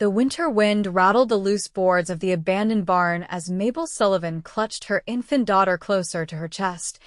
The winter wind rattled the loose boards of the abandoned barn as Mabel Sullivan clutched her infant daughter closer to her chest,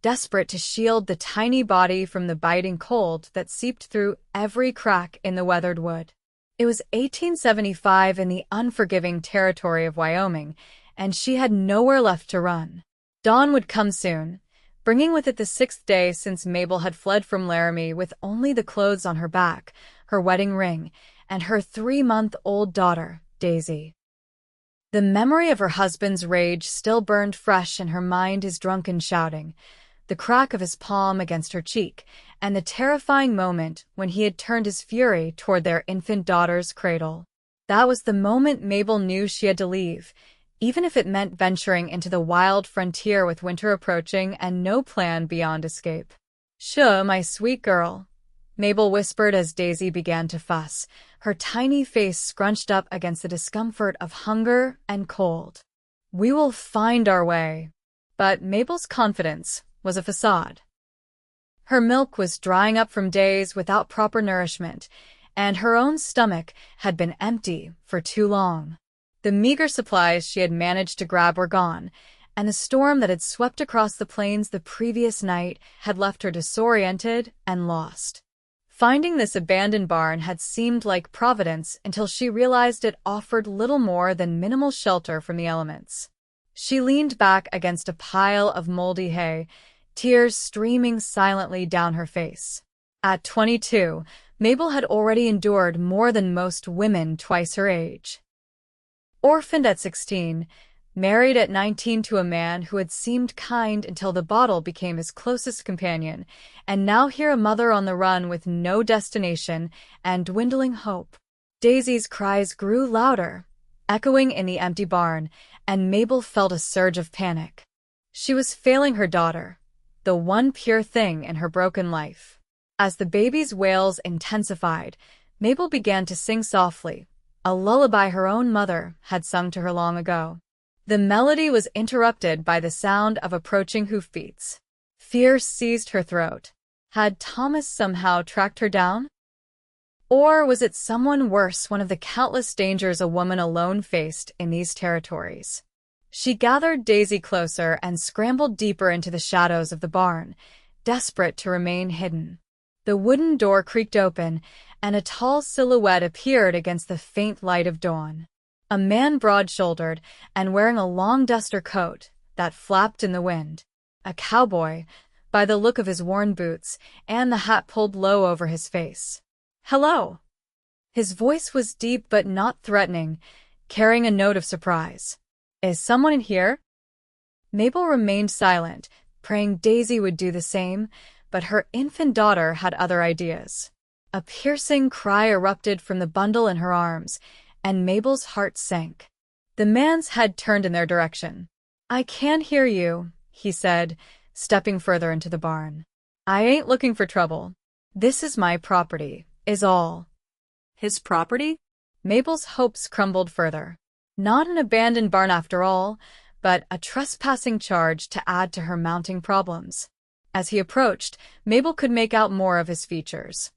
desperate to shield the tiny body from the biting cold that seeped through every crack in the weathered wood. It was 1875 in the unforgiving territory of Wyoming, and she had nowhere left to run. Dawn would come soon, bringing with it the 6th day since Mabel had fled from Laramie with only the clothes on her back, her wedding ring, and her 3-month-old daughter, Daisy. The memory of her husband's rage still burned fresh in her mind, his drunken shouting, the crack of his palm against her cheek, and the terrifying moment when he had turned his fury toward their infant daughter's cradle. That was the moment Mabel knew she had to leave, even if it meant venturing into the wild frontier with winter approaching and no plan beyond escape. "Sure, my sweet girl," Mabel whispered as Daisy began to fuss, her tiny face scrunched up against the discomfort of hunger and cold. "We will find our way." But Mabel's confidence was a facade. Her milk was drying up from days without proper nourishment, and her own stomach had been empty for too long. The meager supplies she had managed to grab were gone, and the storm that had swept across the plains the previous night had left her disoriented and lost. Finding this abandoned barn had seemed like providence until she realized it offered little more than minimal shelter from the elements. She leaned back against a pile of moldy hay, tears streaming silently down her face. At 22, Mabel had already endured more than most women twice her age. Orphaned at 16, married at 19 to a man who had seemed kind until the bottle became his closest companion, and now here a mother on the run with no destination and dwindling hope. Daisy's cries grew louder, echoing in the empty barn, and Mabel felt a surge of panic. She was failing her daughter, the one pure thing in her broken life. As the baby's wails intensified, Mabel began to sing softly, a lullaby her own mother had sung to her long ago. The melody was interrupted by the sound of approaching hoofbeats. Fear seized her throat. Had Thomas somehow tracked her down? Or was it someone worse, one of the countless dangers a woman alone faced in these territories? She gathered Daisy closer and scrambled deeper into the shadows of the barn, desperate to remain hidden. The wooden door creaked open, and a tall silhouette appeared against the faint light of dawn. A man broad-shouldered and wearing a long duster coat that flapped in the wind. A cowboy, by the look of his worn boots and the hat pulled low over his face. "Hello." His voice was deep but not threatening, carrying a note of surprise. "Is someone in here?" Mabel remained silent, praying Daisy would do the same, but her infant daughter had other ideas. A piercing cry erupted from the bundle in her arms, and Mabel's heart sank. The man's head turned in their direction. "I can't hear you," he said, stepping further into the barn. "I ain't looking for trouble. This is my property, is all." His property? Mabel's hopes crumbled further. Not an abandoned barn after all, but a trespassing charge to add to her mounting problems. As he approached, Mabel could make out more of his features.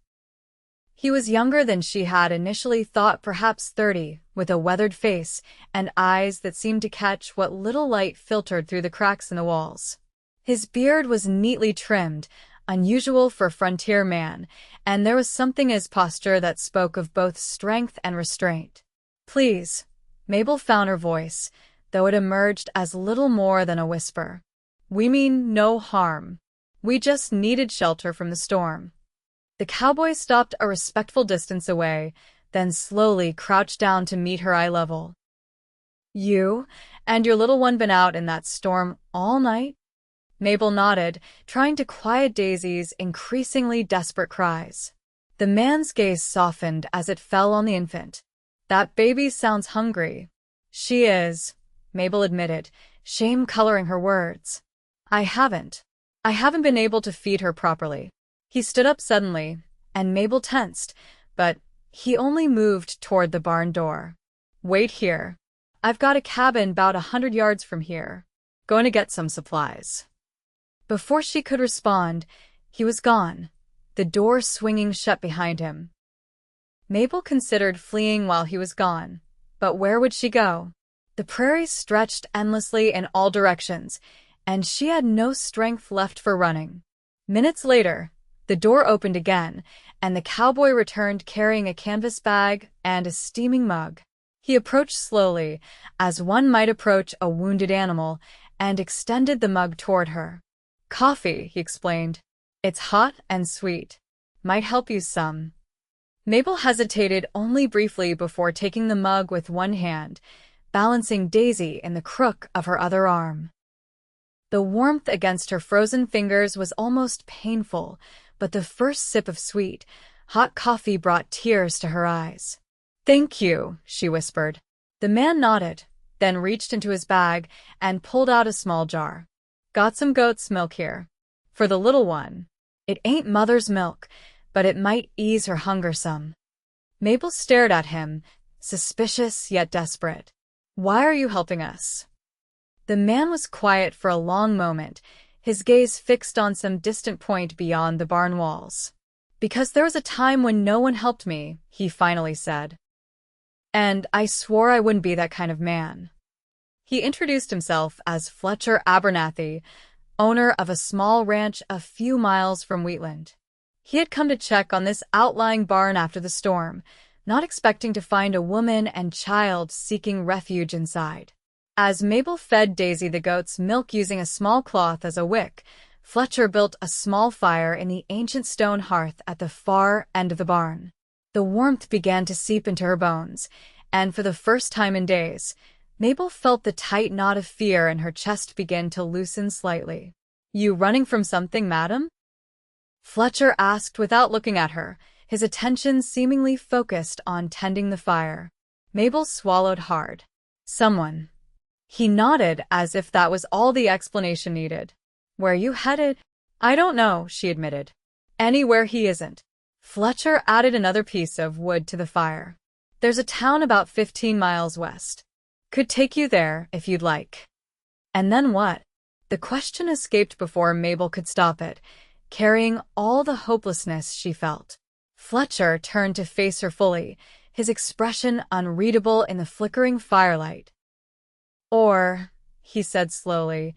He was younger than she had initially thought, perhaps 30, with a weathered face and eyes that seemed to catch what little light filtered through the cracks in the walls. His beard was neatly trimmed, unusual for a frontier man, and there was something in his posture that spoke of both strength and restraint. "Please," Mabel found her voice, though it emerged as little more than a whisper. "We mean no harm. We just needed shelter from the storm." The cowboy stopped a respectful distance away, then slowly crouched down to meet her eye level. "You and your little one been out in that storm all night?" Mabel nodded, trying to quiet Daisy's increasingly desperate cries. The man's gaze softened as it fell on the infant. "That baby sounds hungry." "She is," Mabel admitted, shame coloring her words. I haven't been able to feed her properly." He stood up suddenly, and Mabel tensed, but he only moved toward the barn door. "Wait here. I've got a cabin about 100 yards from here. Going to get some supplies." Before she could respond, he was gone, the door swinging shut behind him. Mabel considered fleeing while he was gone. But where would she go? The prairie stretched endlessly in all directions, and she had no strength left for running. Minutes later, the door opened again, and the cowboy returned carrying a canvas bag and a steaming mug. He approached slowly, as one might approach a wounded animal, and extended the mug toward her. "Coffee," he explained. "It's hot and sweet. Might help you some." Mabel hesitated only briefly before taking the mug with one hand, balancing Daisy in the crook of her other arm. The warmth against her frozen fingers was almost painful, but the first sip of sweet, hot coffee brought tears to her eyes. "Thank you," she whispered. The man nodded, then reached into his bag and pulled out a small jar. "Got some goat's milk here. For the little one. It ain't mother's milk, but it might ease her hunger some." Mabel stared at him, suspicious yet desperate. "Why are you helping us?" The man was quiet for a long moment, his gaze fixed on some distant point beyond the barn walls. "Because there was a time when no one helped me," he finally said. "And I swore I wouldn't be that kind of man." He introduced himself as Fletcher Abernathy, owner of a small ranch a few miles from Wheatland. He had come to check on this outlying barn after the storm, not expecting to find a woman and child seeking refuge inside. As Mabel fed Daisy the goat's milk using a small cloth as a wick, Fletcher built a small fire in the ancient stone hearth at the far end of the barn. The warmth began to seep into her bones, and for the first time in days, Mabel felt the tight knot of fear in her chest begin to loosen slightly. "You running from something, madam?" Fletcher asked without looking at her, his attention seemingly focused on tending the fire. Mabel swallowed hard. "Someone." He nodded as if that was all the explanation needed. "Where you headed?" "I don't know," she admitted. "Anywhere he isn't." Fletcher added another piece of wood to the fire. "There's a town about 15 miles west. Could take you there if you'd like." And then what? The question escaped before Mabel could stop it, carrying all the hopelessness she felt. Fletcher turned to face her fully, his expression unreadable in the flickering firelight. "Or," he said slowly,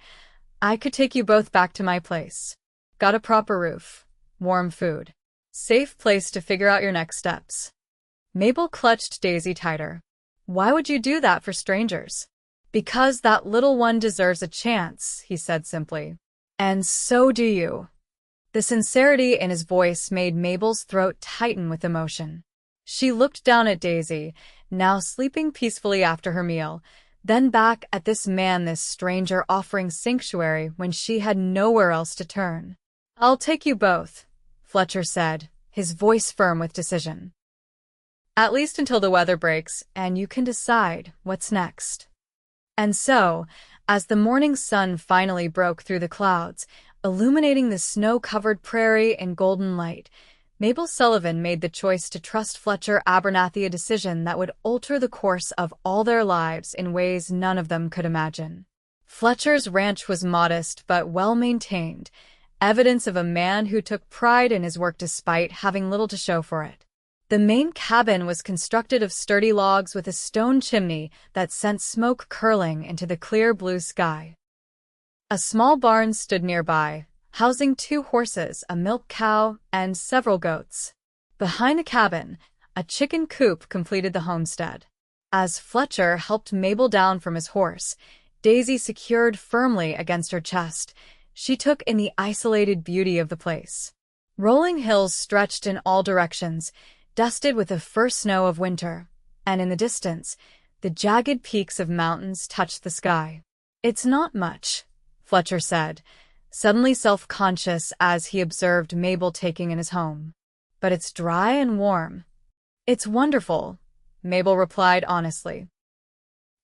"I could take you both back to my place. Got a proper roof, warm food, safe place to figure out your next steps." Mabel clutched Daisy tighter. "Why would you do that for strangers?" "Because that little one deserves a chance," he said simply. "And so do you." The sincerity in his voice made Mabel's throat tighten with emotion. She looked down at Daisy, now sleeping peacefully after her meal, then back at this man, this stranger offering sanctuary when she had nowhere else to turn. "I'll take you both," Fletcher said, his voice firm with decision. "At least until the weather breaks, and you can decide what's next." And so, as the morning sun finally broke through the clouds, illuminating the snow-covered prairie in golden light, Mabel Sullivan made the choice to trust Fletcher Abernathy, a decision that would alter the course of all their lives in ways none of them could imagine. Fletcher's ranch was modest but well-maintained, evidence of a man who took pride in his work despite having little to show for it. The main cabin was constructed of sturdy logs with a stone chimney that sent smoke curling into the clear blue sky. A small barn stood nearby, housing 2 horses, a milk cow, and several goats. Behind the cabin, a chicken coop completed the homestead. As Fletcher helped Mabel down from his horse, Daisy secured firmly against her chest, she took in the isolated beauty of the place. Rolling hills stretched in all directions, dusted with the first snow of winter, and in the distance, the jagged peaks of mountains touched the sky. "It's not much," Fletcher said, suddenly self-conscious as he observed Mabel taking in his home. "But it's dry and warm." "It's wonderful," Mabel replied honestly.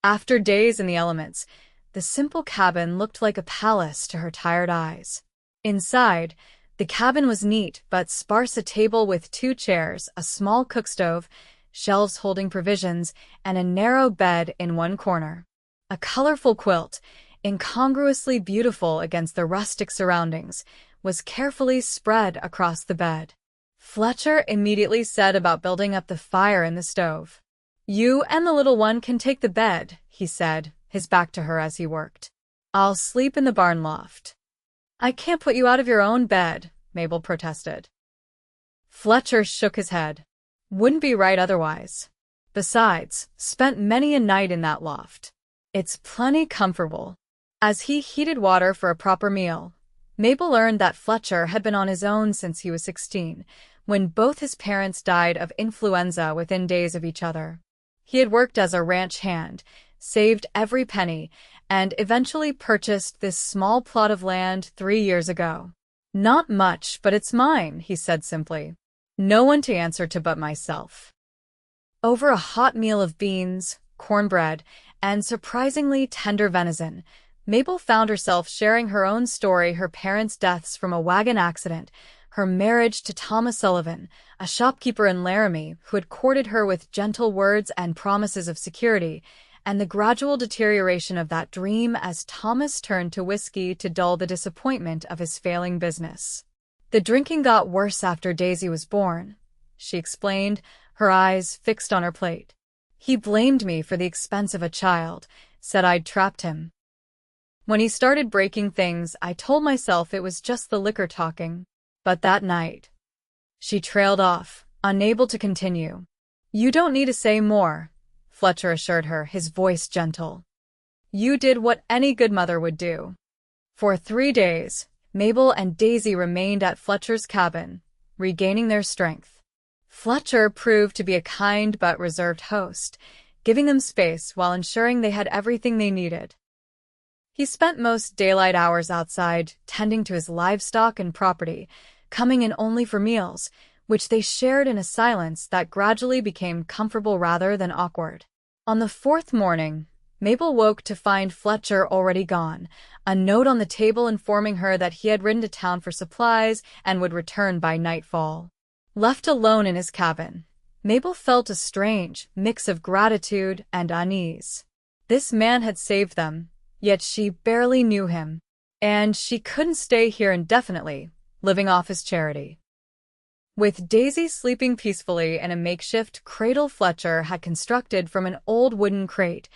After days in the elements, the simple cabin looked like a palace to her tired eyes. Inside, the cabin was neat but sparse, a table with 2 chairs, a small cookstove, shelves holding provisions, and a narrow bed in one corner. A colorful quilt, incongruously beautiful against the rustic surroundings, was carefully spread across the bed. Fletcher immediately said about building up the fire in the stove. "You and the little one can take the bed," he said, his back to her as he worked. "I'll sleep in the barn loft." "I can't put you out of your own bed," Mabel protested. Fletcher shook his head. "Wouldn't be right otherwise. Besides, spent many a night in that loft. It's plenty comfortable." As he heated water for a proper meal, Mabel learned that Fletcher had been on his own since he was 16, when both his parents died of influenza within days of each other. He had worked as a ranch hand, saved every penny, and eventually purchased this small plot of land 3 years ago. "Not much, but it's mine," he said simply. "No one to answer to but myself." Over a hot meal of beans, cornbread, and surprisingly tender venison, Mabel found herself sharing her own story: her parents' deaths from a wagon accident, her marriage to Thomas Sullivan, a shopkeeper in Laramie who had courted her with gentle words and promises of security, and the gradual deterioration of that dream as Thomas turned to whiskey to dull the disappointment of his failing business. "The drinking got worse after Daisy was born," she explained, her eyes fixed on her plate. "He blamed me for the expense of a child, said I'd trapped him. When he started breaking things, I told myself it was just the liquor talking. But that night—" She trailed off, unable to continue. "You don't need to say more," Fletcher assured her, his voice gentle. "You did what any good mother would do." For 3 days, Mabel and Daisy remained at Fletcher's cabin, regaining their strength. Fletcher proved to be a kind but reserved host, giving them space while ensuring they had everything they needed. He spent most daylight hours outside, tending to his livestock and property, coming in only for meals, which they shared in a silence that gradually became comfortable rather than awkward. On the 4th morning, Mabel woke to find Fletcher already gone, a note on the table informing her that he had ridden to town for supplies and would return by nightfall. Left alone in his cabin, Mabel felt a strange mix of gratitude and unease. This man had saved them, yet she barely knew him, and she couldn't stay here indefinitely, living off his charity. With Daisy sleeping peacefully in a makeshift cradle Fletcher had constructed from an old wooden crate,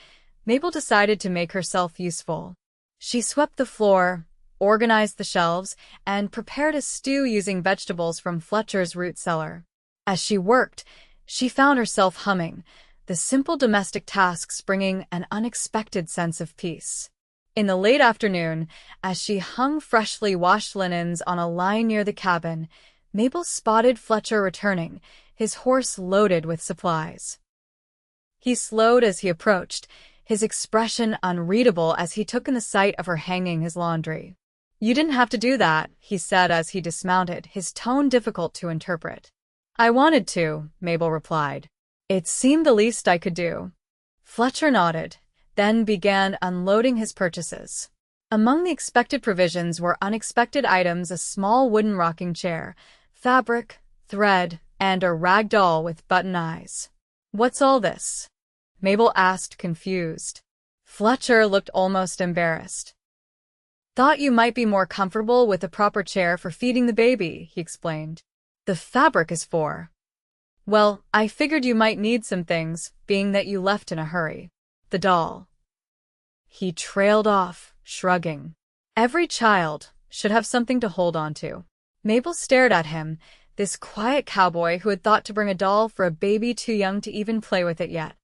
Mabel decided to make herself useful. She swept the floor, organized the shelves, and prepared a stew using vegetables from Fletcher's root cellar. As she worked, she found herself humming, the simple domestic tasks bringing an unexpected sense of peace. In the late afternoon, as she hung freshly washed linens on a line near the cabin, Mabel spotted Fletcher returning, his horse loaded with supplies. He slowed as he approached, his expression unreadable as he took in the sight of her hanging his laundry. "You didn't have to do that," he said as he dismounted, his tone difficult to interpret. "I wanted to," Mabel replied. "It seemed the least I could do." Fletcher nodded, then began unloading his purchases. Among the expected provisions were unexpected items: a small wooden rocking chair, fabric, thread, and a rag doll with button eyes. "What's all this?" Mabel asked, confused. Fletcher looked almost embarrassed. "Thought you might be more comfortable with a proper chair for feeding the baby," he explained. "The fabric is for... well, I figured you might need some things, being that you left in a hurry. The doll." He trailed off, shrugging. Every child should have something to hold on to. Mabel stared at him, this quiet cowboy who had thought to bring a doll for a baby too young to even play with it yet.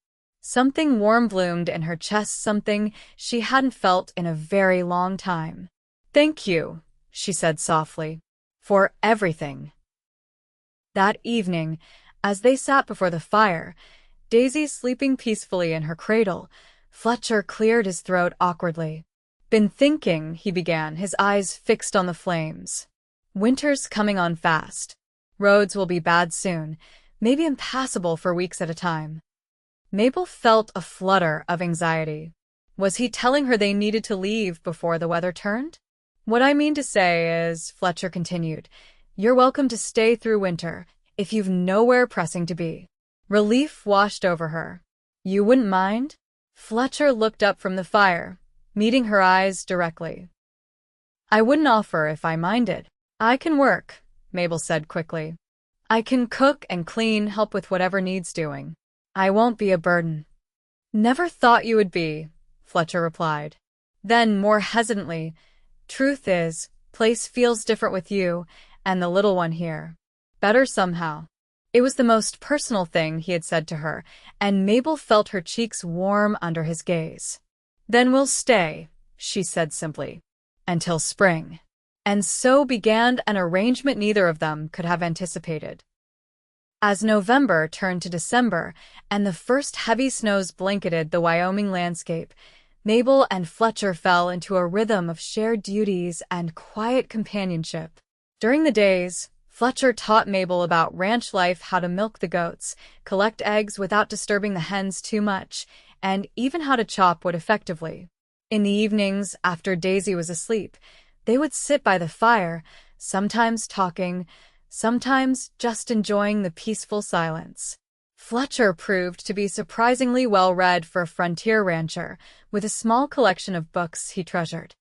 Something warm bloomed in her chest, something she hadn't felt in a very long time. "Thank you," she said softly, "for everything." That evening, as they sat before the fire, Daisy sleeping peacefully in her cradle, Fletcher cleared his throat awkwardly. "Been thinking," he began, his eyes fixed on the flames. "Winter's coming on fast. Roads will be bad soon, maybe impassable for weeks at a time." Mabel felt a flutter of anxiety. Was he telling her they needed to leave before the weather turned? "What I mean to say is," Fletcher continued, "you're welcome to stay through winter, if you've nowhere pressing to be." Relief washed over her. "You wouldn't mind?" Fletcher looked up from the fire, meeting her eyes directly. "I wouldn't offer if I minded. I can work," Mabel said quickly. I can cook and clean, help with whatever needs doing. I won't be a burden. Never thought you would be, Fletcher replied. Then, more hesitantly, truth is, place feels different with you and the little one here. Better somehow. It was the most personal thing he had said to her, and Mabel felt her cheeks warm under his gaze. Then we'll stay, she said simply, until spring. And so began an arrangement neither of them could have anticipated. As November turned to December and the first heavy snows blanketed the Wyoming landscape, Mabel and Fletcher fell into a rhythm of shared duties and quiet companionship. During the days, Fletcher taught Mabel about ranch life, how to milk the goats, collect eggs without disturbing the hens too much, and even how to chop wood effectively. In the evenings, after Daisy was asleep, they would sit by the fire, sometimes talking, sometimes just enjoying the peaceful silence. Fletcher proved to be surprisingly well-read for a frontier rancher, with a small collection of books he treasured.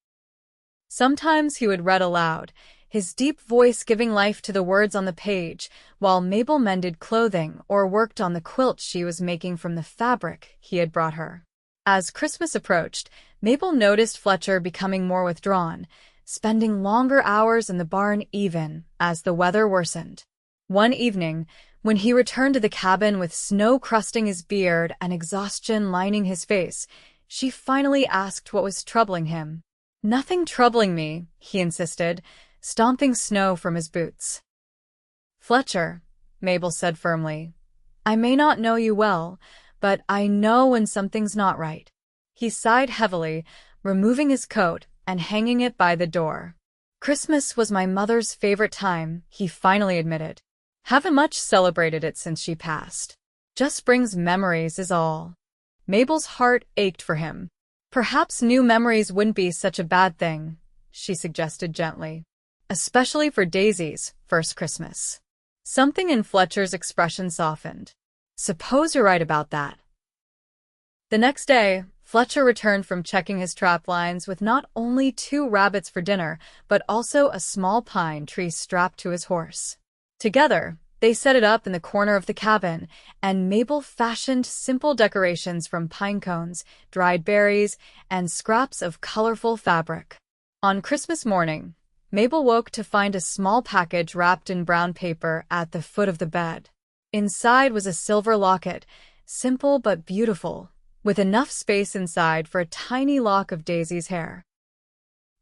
Sometimes he would read aloud, his deep voice giving life to the words on the page, while Mabel mended clothing or worked on the quilt she was making from the fabric he had brought her. As Christmas approached, Mabel noticed Fletcher becoming more withdrawn, spending longer hours in the barn even as the weather worsened. One evening, when he returned to the cabin with snow crusting his beard and exhaustion lining his face, she finally asked what was troubling him. "Nothing troubling me," he insisted, stomping snow from his boots. "Fletcher," Mabel said firmly, "I may not know you well, but I know when something's not right." He sighed heavily, removing his coat and hanging it by the door. "Christmas was my mother's favorite time," he finally admitted. "Haven't much celebrated it since she passed. Just brings memories is all." Mabel's heart ached for him. "Perhaps new memories wouldn't be such a bad thing," she suggested gently. "Especially for Daisy's first Christmas." Something in Fletcher's expression softened. "Suppose you're right about that." The next day, Fletcher returned from checking his trap lines with not only 2 rabbits for dinner, but also a small pine tree strapped to his horse. Together, they set it up in the corner of the cabin, and Mabel fashioned simple decorations from pine cones, dried berries, and scraps of colorful fabric. On Christmas morning, Mabel woke to find a small package wrapped in brown paper at the foot of the bed. Inside was a silver locket, simple but beautiful, with enough space inside for a tiny lock of Daisy's hair.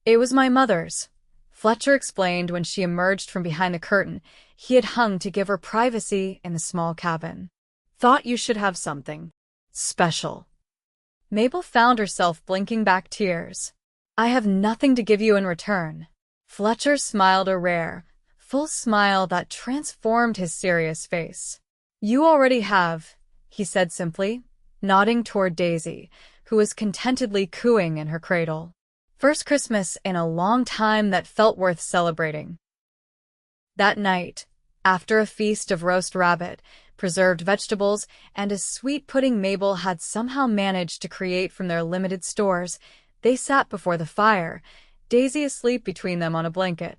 "It was my mother's," Fletcher explained when she emerged from behind the curtain he had hung to give her privacy in the small cabin. "Thought you should have something special." Mabel found herself blinking back tears. "I have nothing to give you in return." Fletcher smiled, a rare, full smile that transformed his serious face. "You already have," he said simply, nodding toward Daisy, who was contentedly cooing in her cradle. First Christmas in a long time that felt worth celebrating. That night, after a feast of roast rabbit, preserved vegetables, and a sweet pudding Mabel had somehow managed to create from their limited stores, they sat before the fire, Daisy asleep between them on a blanket.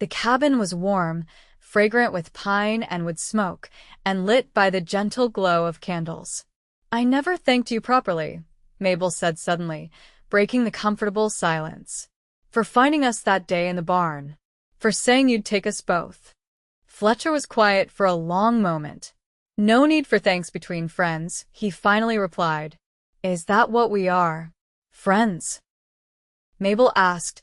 The cabin was warm, fragrant with pine and wood smoke, and lit by the gentle glow of candles. "I never thanked you properly," Mabel said suddenly, breaking the comfortable silence. "For finding us that day in the barn. For saying you'd take us both." Fletcher was quiet for a long moment. "No need for thanks between friends," he finally replied. "Is that what we are? Friends?" Mabel asked,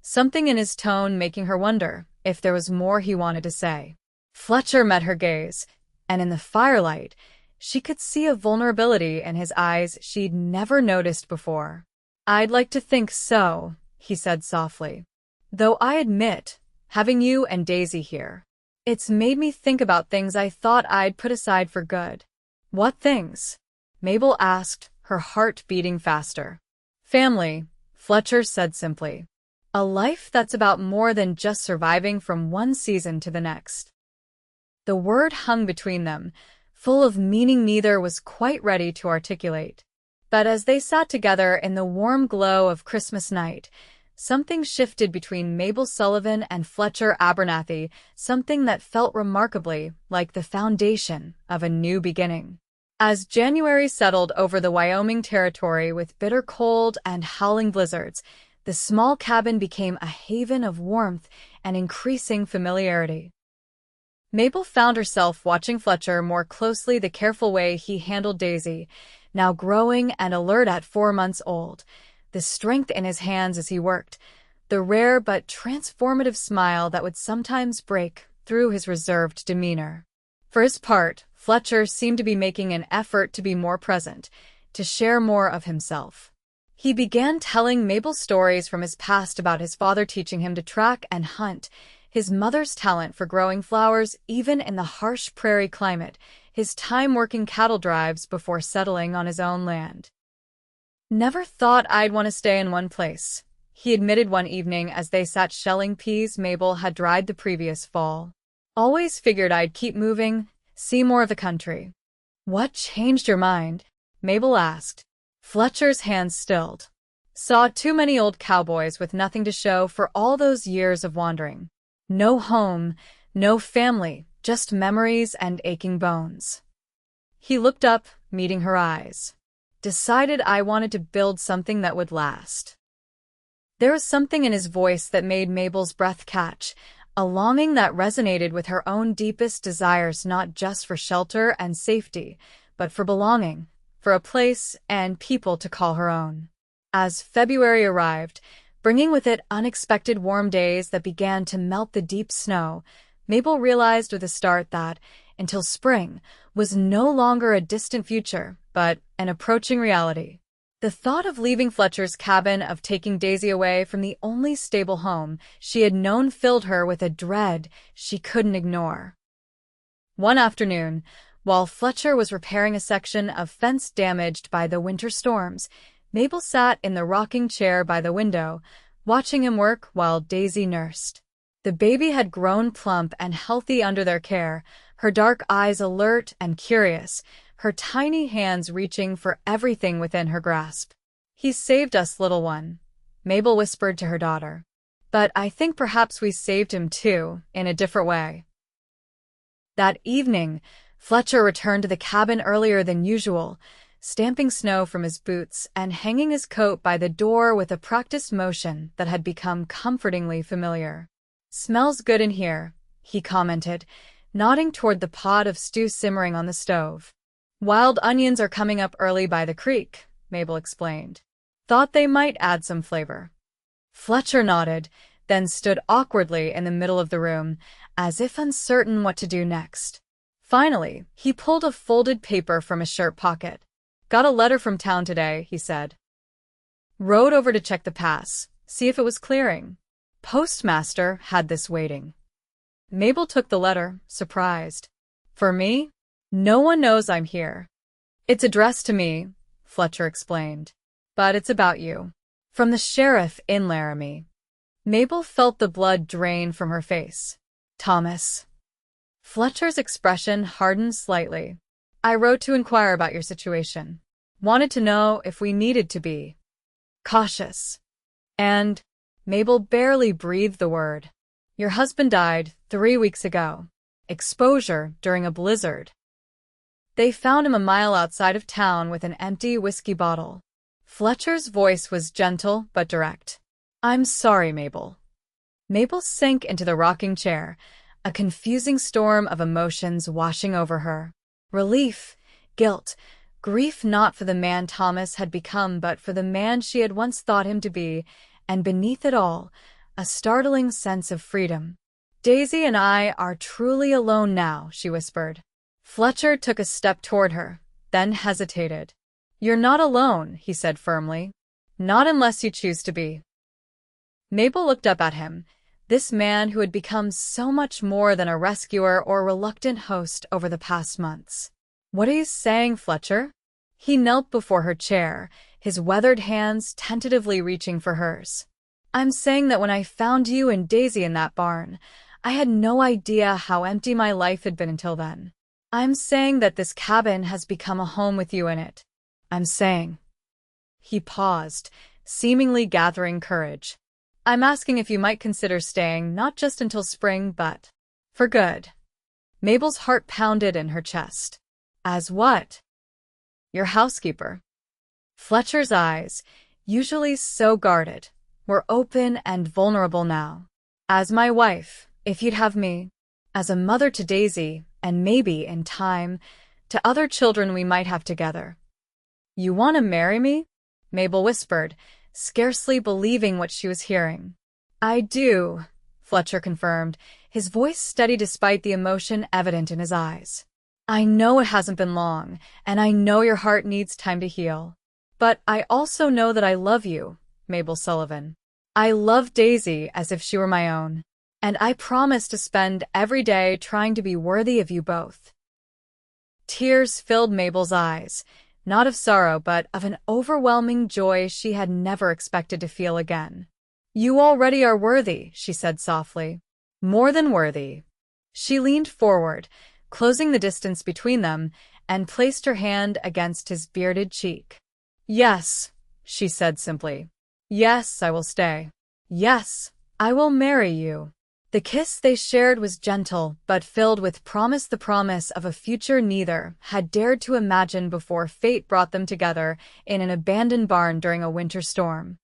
something in his tone making her wonder if there was more he wanted to say. Fletcher met her gaze, and in the firelight, she could see a vulnerability in his eyes she'd never noticed before. "I'd like to think so," he said softly. "Though I admit, having you and Daisy here, it's made me think about things I thought I'd put aside for good." "What things?" Mabel asked, her heart beating faster. "Family," Fletcher said simply. "A life that's about more than just surviving from one season to the next." The word hung between them, full of meaning neither was quite ready to articulate. But as they sat together in the warm glow of Christmas night, something shifted between Mabel Sullivan and Fletcher Abernathy, something that felt remarkably like the foundation of a new beginning. As January settled over the Wyoming territory with bitter cold and howling blizzards, the small cabin became a haven of warmth and increasing familiarity. Mabel found herself watching Fletcher more closely, the careful way he handled Daisy, now growing and alert at 4 months old, the strength in his hands as he worked, the rare but transformative smile that would sometimes break through his reserved demeanor. For his part, Fletcher seemed to be making an effort to be more present, to share more of himself. He began telling Mabel stories from his past about his father teaching him to track and hunt, his mother's talent for growing flowers even in the harsh prairie climate, his time working cattle drives before settling on his own land. "Never thought I'd want to stay in one place," he admitted one evening as they sat shelling peas Mabel had dried the previous fall. "Always figured I'd keep moving, see more of the country." "What changed your mind?" Mabel asked. Fletcher's hands stilled. "Saw too many old cowboys with nothing to show for all those years of wandering. No home, no family, just memories and aching bones." He looked up, meeting her eyes. "Decided I wanted to build something that would last." There was something in his voice that made Mabel's breath catch, a longing that resonated with her own deepest desires, not just for shelter and safety, but for belonging, for a place and people to call her own. As February arrived, bringing with it unexpected warm days that began to melt the deep snow, Mabel realized with a start that, until spring, was no longer a distant future, but an approaching reality. The thought of leaving Fletcher's cabin, of taking Daisy away from the only stable home she had known, filled her with a dread she couldn't ignore. One afternoon, while Fletcher was repairing a section of fence damaged by the winter storms, Mabel sat in the rocking chair by the window, watching him work while Daisy nursed. The baby had grown plump and healthy under their care, her dark eyes alert and curious, her tiny hands reaching for everything within her grasp. "He saved us, little one," Mabel whispered to her daughter. "But I think perhaps we saved him too, in a different way." That evening, Fletcher returned to the cabin earlier than usual, stamping snow from his boots and hanging his coat by the door with a practiced motion that had become comfortingly familiar. "Smells good in here," he commented, nodding toward the pot of stew simmering on the stove. "Wild onions are coming up early by the creek," Mabel explained. "Thought they might add some flavor." Fletcher nodded, then stood awkwardly in the middle of the room, as if uncertain what to do next. Finally, he pulled a folded paper from his shirt pocket. "Got a letter from town today," he said. "Rode over to check the pass, see if it was clearing. Postmaster had this waiting." Mabel took the letter, surprised. "For me? No one knows I'm here." "It's addressed to me," Fletcher explained. "But it's about you. From the sheriff in Laramie." Mabel felt the blood drain from her face. "Thomas." Fletcher's expression hardened slightly. "I wrote to inquire about your situation. Wanted to know if we needed to be cautious." And Mabel barely breathed the word. "Your husband died 3 weeks ago. Exposure during a blizzard. They found him a mile outside of town with an empty whiskey bottle." Fletcher's voice was gentle but direct. "I'm sorry, Mabel." Mabel sank into the rocking chair, a confusing storm of emotions washing over her. Relief, guilt, grief, not for the man Thomas had become but for the man she had once thought him to be, and beneath it all, a startling sense of freedom. "Daisy and I are truly alone now," she whispered. Fletcher took a step toward her, then hesitated. "You're not alone," he said firmly. "Not unless you choose to be." Mabel looked up at him, this man who had become so much more than a rescuer or reluctant host over the past months. "What are you saying, Fletcher?" He knelt before her chair, his weathered hands tentatively reaching for hers. "I'm saying that when I found you and Daisy in that barn, I had no idea how empty my life had been until then. I'm saying that this cabin has become a home with you in it. I'm saying." He paused, seemingly gathering courage. I'm asking if you might consider staying not just until spring, but for good. Mabel's heart pounded in her chest. As what? Your housekeeper. Fletcher's eyes, usually so guarded, were open and vulnerable now. As my wife, if you'd have me. As a mother to Daisy, and maybe, in time, to other children we might have together. You want to marry me? Mabel whispered, scarcely believing what she was hearing. I do, Fletcher confirmed, his voice steady despite the emotion evident in his eyes. I know it hasn't been long, and I know your heart needs time to heal. But I also know that I love you, Mabel Sullivan. I love Daisy as if she were my own, and I promise to spend every day trying to be worthy of you both. Tears filled Mabel's eyes, not of sorrow but of an overwhelming joy she had never expected to feel again. You already are worthy, she said softly. More than worthy. She leaned forward, closing the distance between them, and placed her hand against his bearded cheek. Yes, she said simply. Yes, I will stay. Yes, I will marry you. The kiss they shared was gentle, but filled with promise, the promise of a future neither had dared to imagine before fate brought them together in an abandoned barn during a winter storm.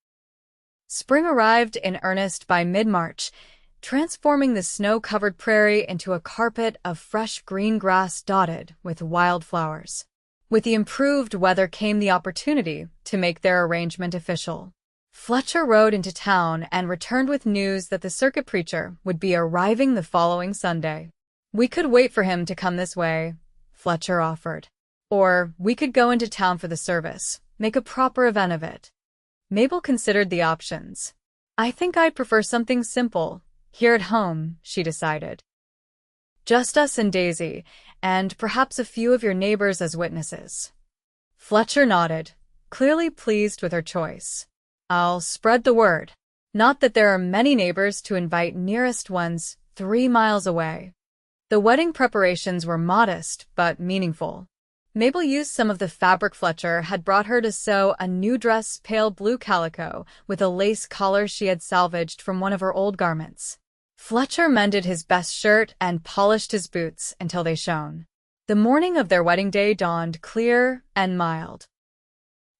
Spring arrived in earnest by mid-March, transforming the snow-covered prairie into a carpet of fresh green grass dotted with wildflowers. With the improved weather came the opportunity to make their arrangement official. Fletcher rode into town and returned with news that the circuit preacher would be arriving the following Sunday. We could wait for him to come this way, Fletcher offered. Or we could go into town for the service, make a proper event of it. Mabel considered the options. I think I'd prefer something simple, here at home, she decided. Just us and Daisy, and perhaps a few of your neighbors as witnesses. Fletcher nodded, clearly pleased with her choice. I'll spread the word. Not that there are many neighbors to invite, nearest ones 3 miles away. The wedding preparations were modest but meaningful. Mabel used some of the fabric Fletcher had brought her to sew a new dress, pale blue calico, with a lace collar she had salvaged from one of her old garments. Fletcher mended his best shirt and polished his boots until they shone. The morning of their wedding day dawned clear and mild.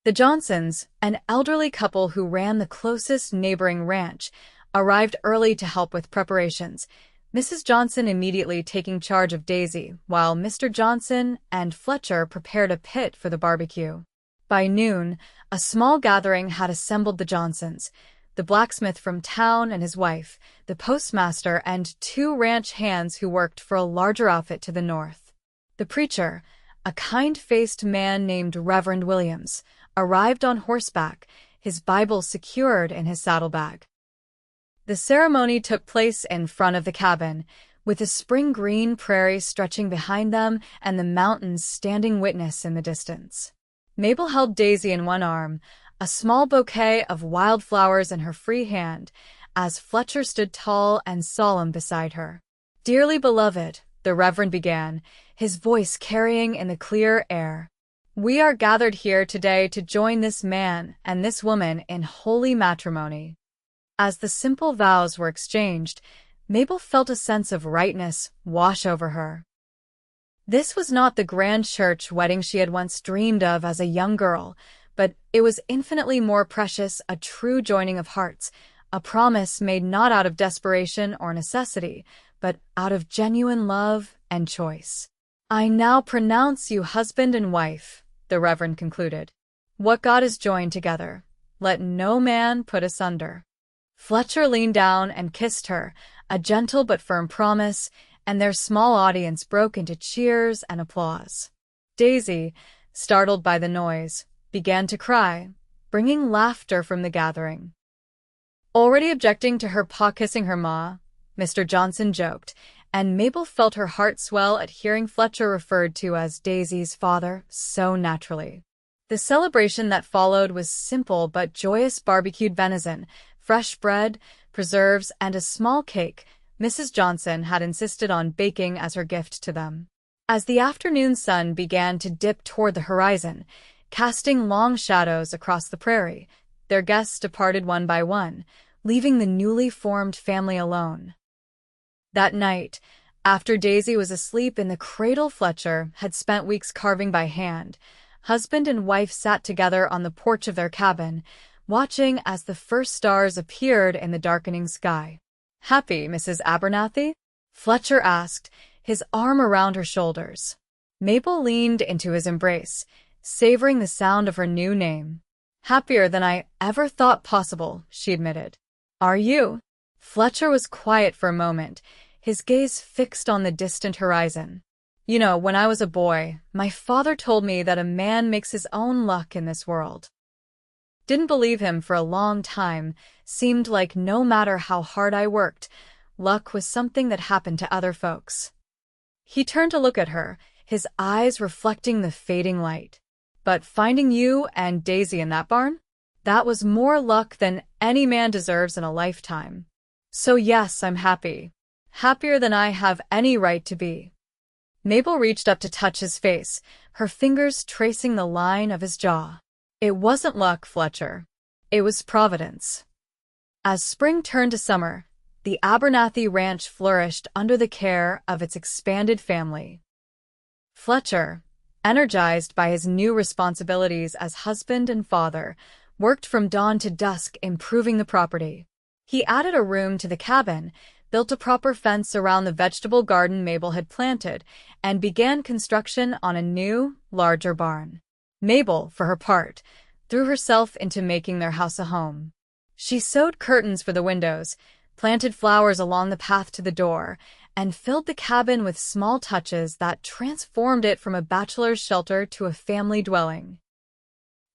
The Johnsons, an elderly couple who ran the closest neighboring ranch, arrived early to help with preparations, Mrs. Johnson immediately taking charge of Daisy, while Mr. Johnson and Fletcher prepared a pit for the barbecue. By noon, a small gathering had assembled. The Johnsons, the blacksmith from town and his wife, the postmaster, and 2 ranch hands who worked for a larger outfit to the north. The preacher, a kind-faced man named Reverend Williams, arrived on horseback, his Bible secured in his saddlebag. The ceremony took place in front of the cabin, with the spring green prairie stretching behind them and the mountains standing witness in the distance. Mabel held Daisy in one arm, a small bouquet of wildflowers in her free hand, as Fletcher stood tall and solemn beside her. Dearly beloved, the Reverend began, his voice carrying in the clear air. We are gathered here today to join this man and this woman in holy matrimony. As the simple vows were exchanged, Mabel felt a sense of rightness wash over her. This was not the grand church wedding she had once dreamed of as a young girl, but it was infinitely more precious, a true joining of hearts, a promise made not out of desperation or necessity, but out of genuine love and choice. I now pronounce you husband and wife, the Reverend concluded. What God has joined together, let no man put asunder. Fletcher leaned down and kissed her, a gentle but firm promise, and their small audience broke into cheers and applause. Daisy, startled by the noise, began to cry, bringing laughter from the gathering. Already objecting to her pa kissing her ma, Mr. Johnson joked, and Mabel felt her heart swell at hearing Fletcher referred to as Daisy's father so naturally. The celebration that followed was simple but joyous: barbecued venison, fresh bread, preserves, and a small cake Mrs. Johnson had insisted on baking as her gift to them. As the afternoon sun began to dip toward the horizon, casting long shadows across the prairie, their guests departed one by one, leaving the newly formed family alone. That night, after Daisy was asleep in the cradle Fletcher had spent weeks carving by hand, husband and wife sat together on the porch of their cabin, watching as the first stars appeared in the darkening sky. "Happy, Mrs. Abernathy?" Fletcher asked, his arm around her shoulders. Mabel leaned into his embrace, savoring the sound of her new name. "Happier than I ever thought possible," she admitted. "Are you?" Fletcher was quiet for a moment, his gaze fixed on the distant horizon. "You know, when I was a boy, my father told me that a man makes his own luck in this world." Didn't believe him for a long time. Seemed like no matter how hard I worked, luck was something that happened to other folks. He turned to look at her, his eyes reflecting the fading light. "But finding you and Daisy in that barn? That was more luck than any man deserves in a lifetime. So yes, I'm happy. Happier than I have any right to be." Mabel reached up to touch his face, her fingers tracing the line of his jaw. "It wasn't luck, Fletcher. It was providence." As spring turned to summer, the Abernathy ranch flourished under the care of its expanded family. Fletcher, energized by his new responsibilities as husband and father, worked from dawn to dusk improving the property. He added a room to the cabin, built a proper fence around the vegetable garden Mabel had planted, and began construction on a new, larger barn. Mabel, for her part, threw herself into making their house a home. She sewed curtains for the windows, planted flowers along the path to the door, and filled the cabin with small touches that transformed it from a bachelor's shelter to a family dwelling.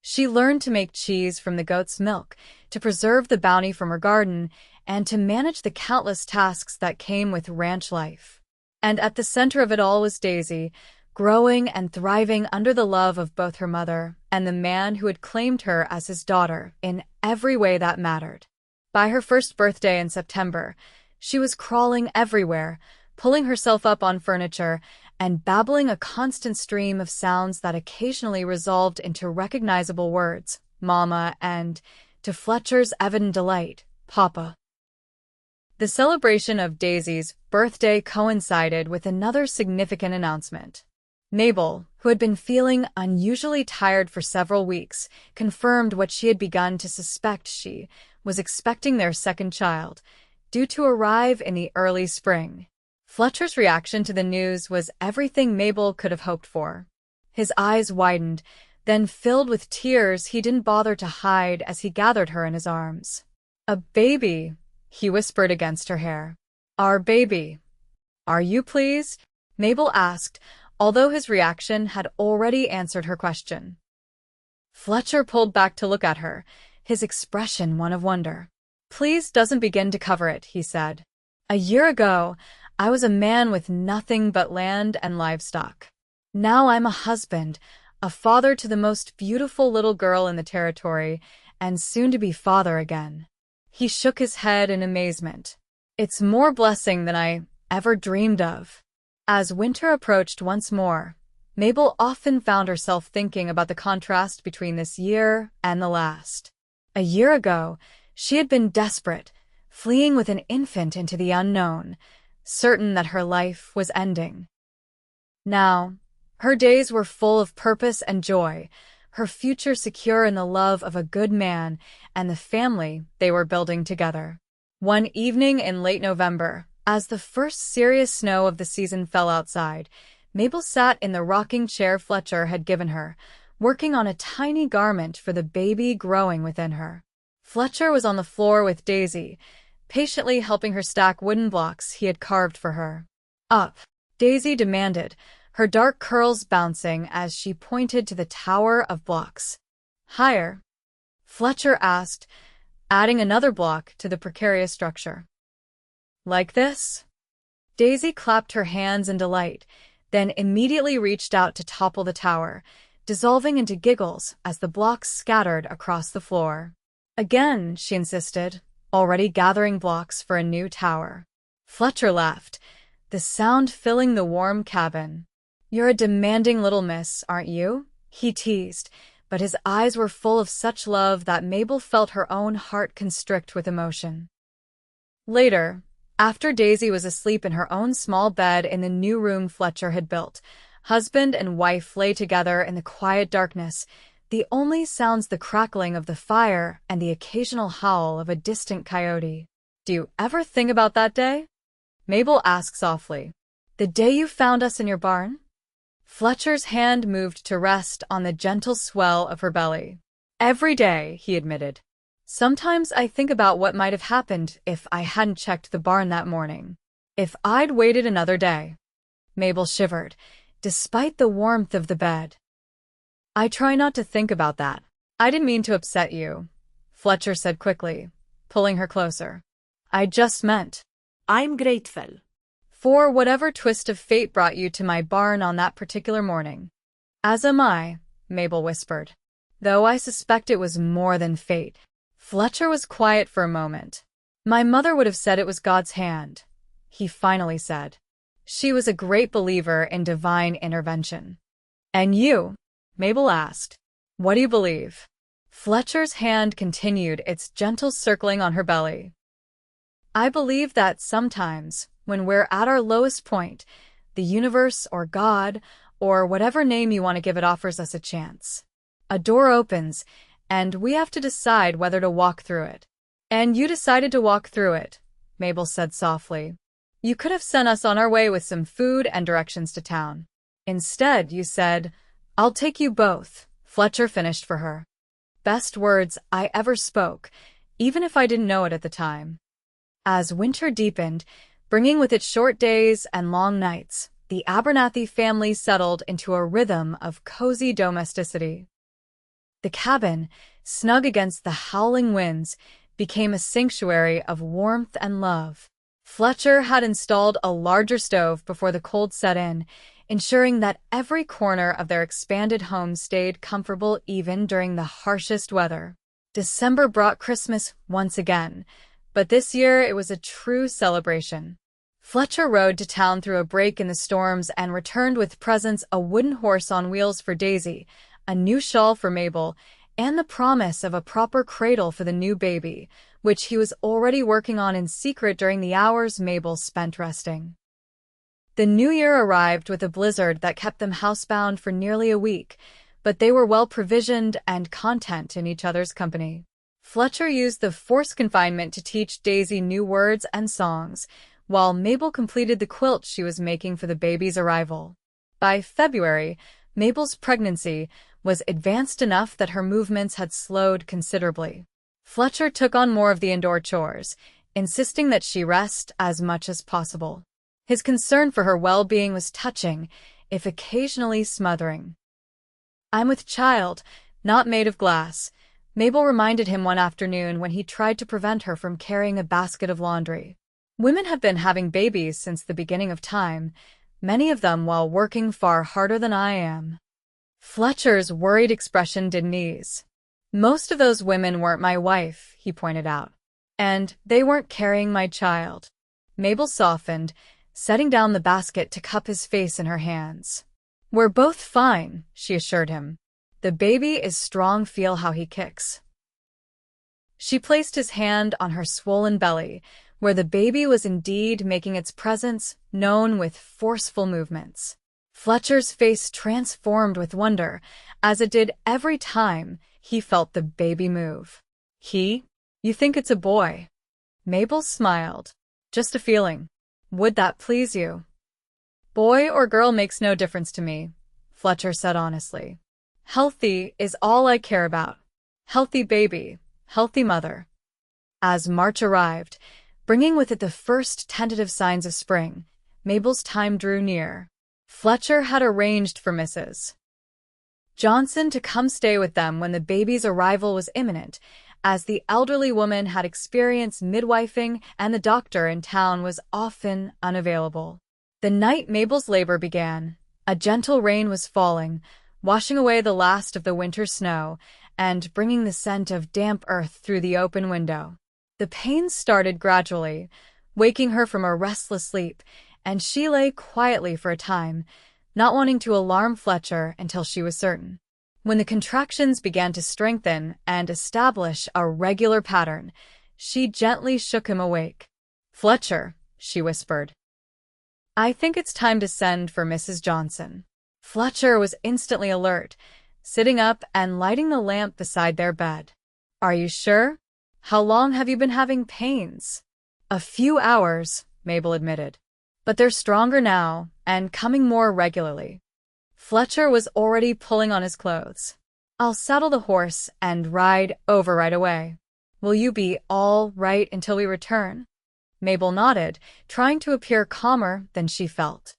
She learned to make cheese from the goat's milk, to preserve the bounty from her garden, and to manage the countless tasks that came with ranch life. And at the center of it all was Daisy, growing and thriving under the love of both her mother and the man who had claimed her as his daughter in every way that mattered. By her first birthday in September, she was crawling everywhere, pulling herself up on furniture, and babbling a constant stream of sounds that occasionally resolved into recognizable words, Mama, and, to Fletcher's evident delight, Papa. The celebration of Daisy's birthday coincided with another significant announcement. Mabel, who had been feeling unusually tired for several weeks, confirmed what she had begun to suspect: she was expecting their second child, due to arrive in the early spring. Fletcher's reaction to the news was everything Mabel could have hoped for. His eyes widened, then filled with tears he didn't bother to hide as he gathered her in his arms. "A baby," he whispered against her hair. "Our baby. Are you pleased?" Mabel asked, although his reaction had already answered her question. Fletcher pulled back to look at her, his expression one of wonder. "Please doesn't begin to cover it," he said. "A year ago, I was a man with nothing but land and livestock. Now I'm a husband, a father to the most beautiful little girl in the territory, and soon to be father again." He shook his head in amazement. "It's more blessing than I ever dreamed of." As winter approached once more, Mabel often found herself thinking about the contrast between this year and the last. A year ago, she had been desperate, fleeing with an infant into the unknown, certain that her life was ending. Now, her days were full of purpose and joy, her future secure in the love of a good man and the family they were building together. One evening in late November, as the first serious snow of the season fell outside, Mabel sat in the rocking chair Fletcher had given her, working on a tiny garment for the baby growing within her. Fletcher was on the floor with Daisy, patiently helping her stack wooden blocks he had carved for her. "Up," Daisy demanded, her dark curls bouncing as she pointed to the tower of blocks. "Higher," Fletcher asked, adding another block to the precarious structure. "Like this?" Daisy clapped her hands in delight, then immediately reached out to topple the tower, dissolving into giggles as the blocks scattered across the floor. "Again," she insisted, already gathering blocks for a new tower. Fletcher laughed, the sound filling the warm cabin. "You're a demanding little miss, aren't you?" he teased, but his eyes were full of such love that Mabel felt her own heart constrict with emotion. Later, after Daisy was asleep in her own small bed in the new room Fletcher had built, husband and wife lay together in the quiet darkness, the only sounds the crackling of the fire and the occasional howl of a distant coyote. "Do you ever think about that day?" Mabel asked softly. "The day you found us in your barn?" Fletcher's hand moved to rest on the gentle swell of her belly. "Every day," he admitted. "Sometimes I think about what might have happened if I hadn't checked the barn that morning. If I'd waited another day." Mabel shivered, despite the warmth of the bed. "I try not to think about that. I didn't mean to upset you," Fletcher said quickly, pulling her closer. "I just meant I'm grateful for whatever twist of fate brought you to my barn on that particular morning." "As am I," Mabel whispered, "though I suspect it was more than fate." Fletcher was quiet for a moment. "My mother would have said it was God's hand," he finally said. "She was a great believer in divine intervention." "And you?" Mabel asked. "What do you believe?" Fletcher's hand continued its gentle circling on her belly. "I believe that sometimes, when we're at our lowest point, the universe or God, or whatever name you want to give it, offers us a chance. A door opens, and we have to decide whether to walk through it." "And you decided to walk through it," Mabel said softly. "You could have sent us on our way with some food and directions to town. Instead, you said, 'I'll take you both,'" Fletcher finished for her. "Best words I ever spoke, even if I didn't know it at the time." As winter deepened, bringing with it short days and long nights, the Abernathy family settled into a rhythm of cozy domesticity. The cabin, snug against the howling winds, became a sanctuary of warmth and love. Fletcher had installed a larger stove before the cold set in, ensuring that every corner of their expanded home stayed comfortable even during the harshest weather. December brought Christmas once again, but this year it was a true celebration. Fletcher rode to town through a break in the storms and returned with presents: a wooden horse on wheels for Daisy, a new shawl for Mabel, and the promise of a proper cradle for the new baby, which he was already working on in secret during the hours Mabel spent resting. The new year arrived with a blizzard that kept them housebound for nearly a week, but they were well provisioned and content in each other's company. Fletcher used the forced confinement to teach Daisy new words and songs, while Mabel completed the quilt she was making for the baby's arrival. By February, Mabel's pregnancy was advanced enough that her movements had slowed considerably. Fletcher took on more of the indoor chores, insisting that she rest as much as possible. His concern for her well-being was touching, if occasionally smothering. "I'm with child, not made of glass," Mabel reminded him one afternoon when he tried to prevent her from carrying a basket of laundry. "Women have been having babies since the beginning of time, many of them while working far harder than I am." Fletcher's worried expression didn't ease. "Most of those women weren't my wife," he pointed out. "And they weren't carrying my child." Mabel softened, setting down the basket to cup his face in her hands. "We're both fine," she assured him. "The baby is strong, feel how he kicks." She placed his hand on her swollen belly, where the baby was indeed making its presence known with forceful movements. Fletcher's face transformed with wonder, as it did every time he felt the baby move. "You think it's a boy?" Mabel smiled. "Just a feeling. Would that please you?" "Boy or girl makes no difference to me," Fletcher said honestly. "Healthy is all I care about. Healthy baby, healthy mother." As March arrived, bringing with it the first tentative signs of spring, Mabel's time drew near. Fletcher had arranged for Mrs. Johnson to come stay with them when the baby's arrival was imminent, as the elderly woman had experienced midwifing and the doctor in town was often unavailable. The night Mabel's labor began, a gentle rain was falling, washing away the last of the winter snow and bringing the scent of damp earth through the open window. The pains started gradually, waking her from a restless sleep, and she lay quietly for a time, not wanting to alarm Fletcher until she was certain. When the contractions began to strengthen and establish a regular pattern, she gently shook him awake. "Fletcher," she whispered. "I think it's time to send for Mrs. Johnson." Fletcher was instantly alert, sitting up and lighting the lamp beside their bed. "Are you sure? How long have you been having pains?" "A few hours," Mabel admitted. "But they're stronger now and coming more regularly." Fletcher was already pulling on his clothes. "I'll saddle the horse and ride over right away. Will you be all right until we return?" Mabel nodded, trying to appear calmer than she felt.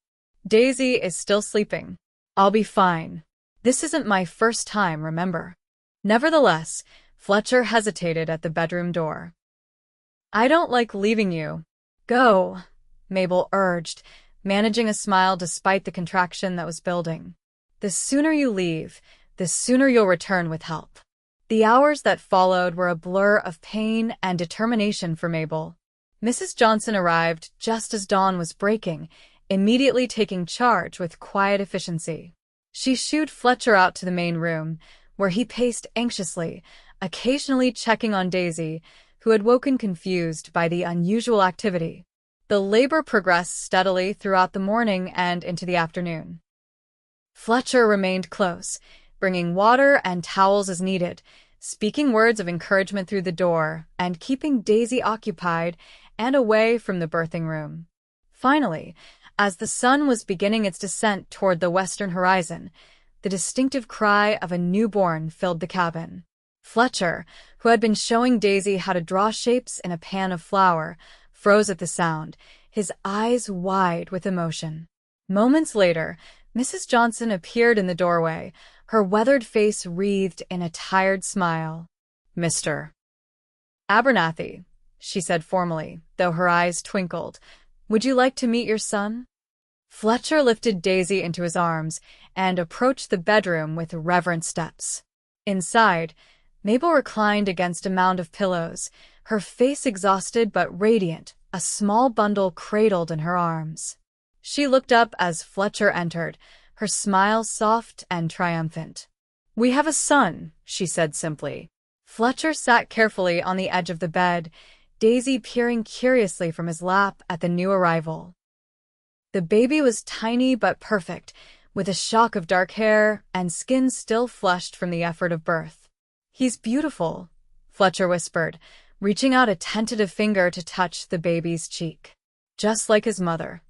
"Daisy is still sleeping. I'll be fine. This isn't my first time, remember." Nevertheless, Fletcher hesitated at the bedroom door. "I don't like leaving you." "Go," Mabel urged, managing a smile despite the contraction that was building. "The sooner you leave, the sooner you'll return with help." The hours that followed were a blur of pain and determination for Mabel. Mrs. Johnson arrived just as dawn was breaking, immediately taking charge with quiet efficiency. She shooed Fletcher out to the main room, where he paced anxiously, occasionally checking on Daisy, who had woken confused by the unusual activity. The labor progressed steadily throughout the morning and into the afternoon. Fletcher remained close, bringing water and towels as needed, speaking words of encouragement through the door, and keeping Daisy occupied and away from the birthing room. Finally, as the sun was beginning its descent toward the western horizon, the distinctive cry of a newborn filled the cabin. Fletcher, who had been showing Daisy how to draw shapes in a pan of flour, froze at the sound, his eyes wide with emotion. Moments later, Mrs. Johnson appeared in the doorway, her weathered face wreathed in a tired smile. "Mr. Abernathy," she said formally, though her eyes twinkled, "would you like to meet your son?" Fletcher lifted Daisy into his arms and approached the bedroom with reverent steps. Inside, Mabel reclined against a mound of pillows, her face exhausted but radiant, a small bundle cradled in her arms. She looked up as Fletcher entered, her smile soft and triumphant. "We have a son," she said simply. Fletcher sat carefully on the edge of the bed, Daisy peering curiously from his lap at the new arrival. The baby was tiny but perfect, with a shock of dark hair and skin still flushed from the effort of birth. "He's beautiful," Fletcher whispered, reaching out a tentative finger to touch the baby's cheek. "Just like his mother."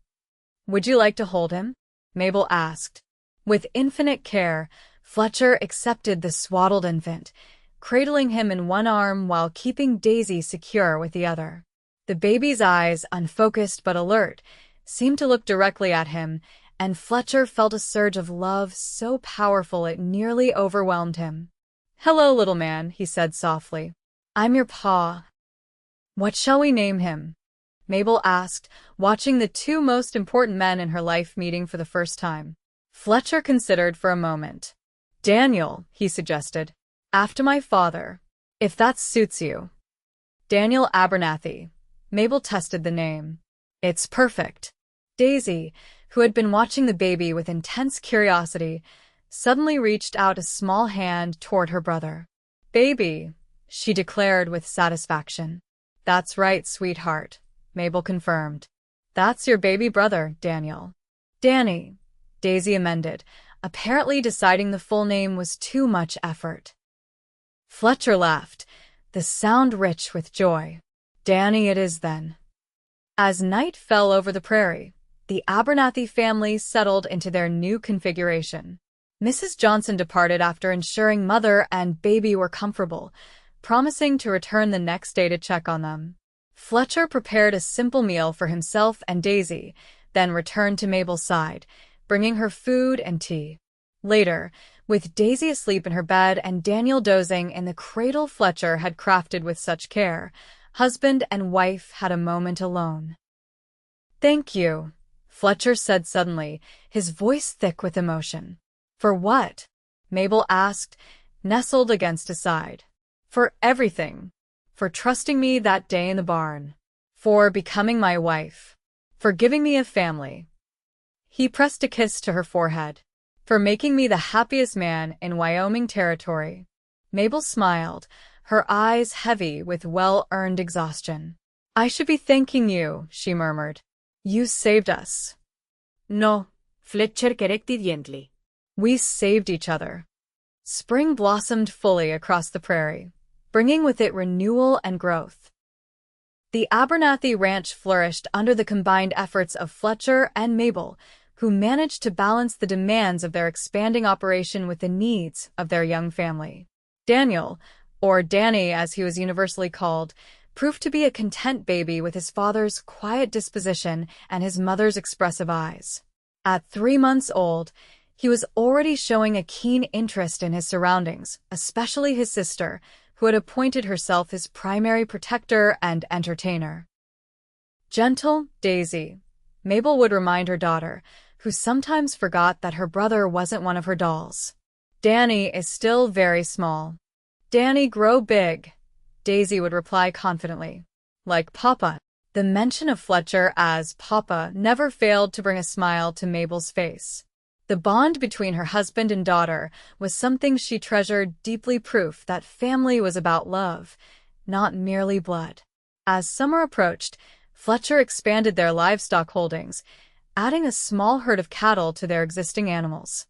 "Would you like to hold him?" Mabel asked. With infinite care, Fletcher accepted the swaddled infant, cradling him in one arm while keeping Daisy secure with the other. The baby's eyes, unfocused but alert, seemed to look directly at him, and Fletcher felt a surge of love so powerful it nearly overwhelmed him. "Hello, little man," he said softly. "I'm your pa." "What shall we name him?" Mabel asked, watching the two most important men in her life meeting for the first time. Fletcher considered for a moment. "Daniel," he suggested. "After my father, if that suits you." "Daniel Abernathy." Mabel tested the name. "It's perfect." Daisy, who had been watching the baby with intense curiosity, suddenly reached out a small hand toward her brother. "Baby," she declared with satisfaction. "That's right, sweetheart," Mabel confirmed. "That's your baby brother, Daniel." "Danny," Daisy amended, apparently deciding the full name was too much effort. Fletcher laughed, the sound rich with joy. "Danny it is then." As night fell over the prairie, the Abernathy family settled into their new configuration. Mrs. Johnson departed after ensuring mother and baby were comfortable, promising to return the next day to check on them. Fletcher prepared a simple meal for himself and Daisy, then returned to Mabel's side, bringing her food and tea. Later, with Daisy asleep in her bed and Daniel dozing in the cradle Fletcher had crafted with such care, husband and wife had a moment alone. "Thank you," Fletcher said suddenly, his voice thick with emotion. "For what?" Mabel asked, nestled against his side. "For everything. For trusting me that day in the barn. For becoming my wife. For giving me a family." He pressed a kiss to her forehead. For making me the happiest man in Wyoming territory. Mabel smiled, her eyes heavy with well-earned exhaustion. I should be thanking you, she murmured. You saved us. No, Fletcher corrected gently. We saved each other. Spring blossomed fully across the prairie, bringing with it renewal and growth. The Abernathy ranch flourished under the combined efforts of Fletcher and Mabel, who managed to balance the demands of their expanding operation with the needs of their young family. Daniel, or Danny as he was universally called, proved to be a content baby with his father's quiet disposition and his mother's expressive eyes. At 3 months old, he was already showing a keen interest in his surroundings, especially his sister, who had appointed herself his primary protector and entertainer. Gentle Daisy, Mabel would remind her daughter, who sometimes forgot that her brother wasn't one of her dolls. Danny is still very small. Danny, grow big, Daisy would reply confidently. Like Papa. The mention of Fletcher as Papa never failed to bring a smile to Mabel's face. The bond between her husband and daughter was something she treasured deeply, proof that family was about love, not merely blood. As summer approached, Fletcher expanded their livestock holdings, adding a small herd of cattle to their existing animals.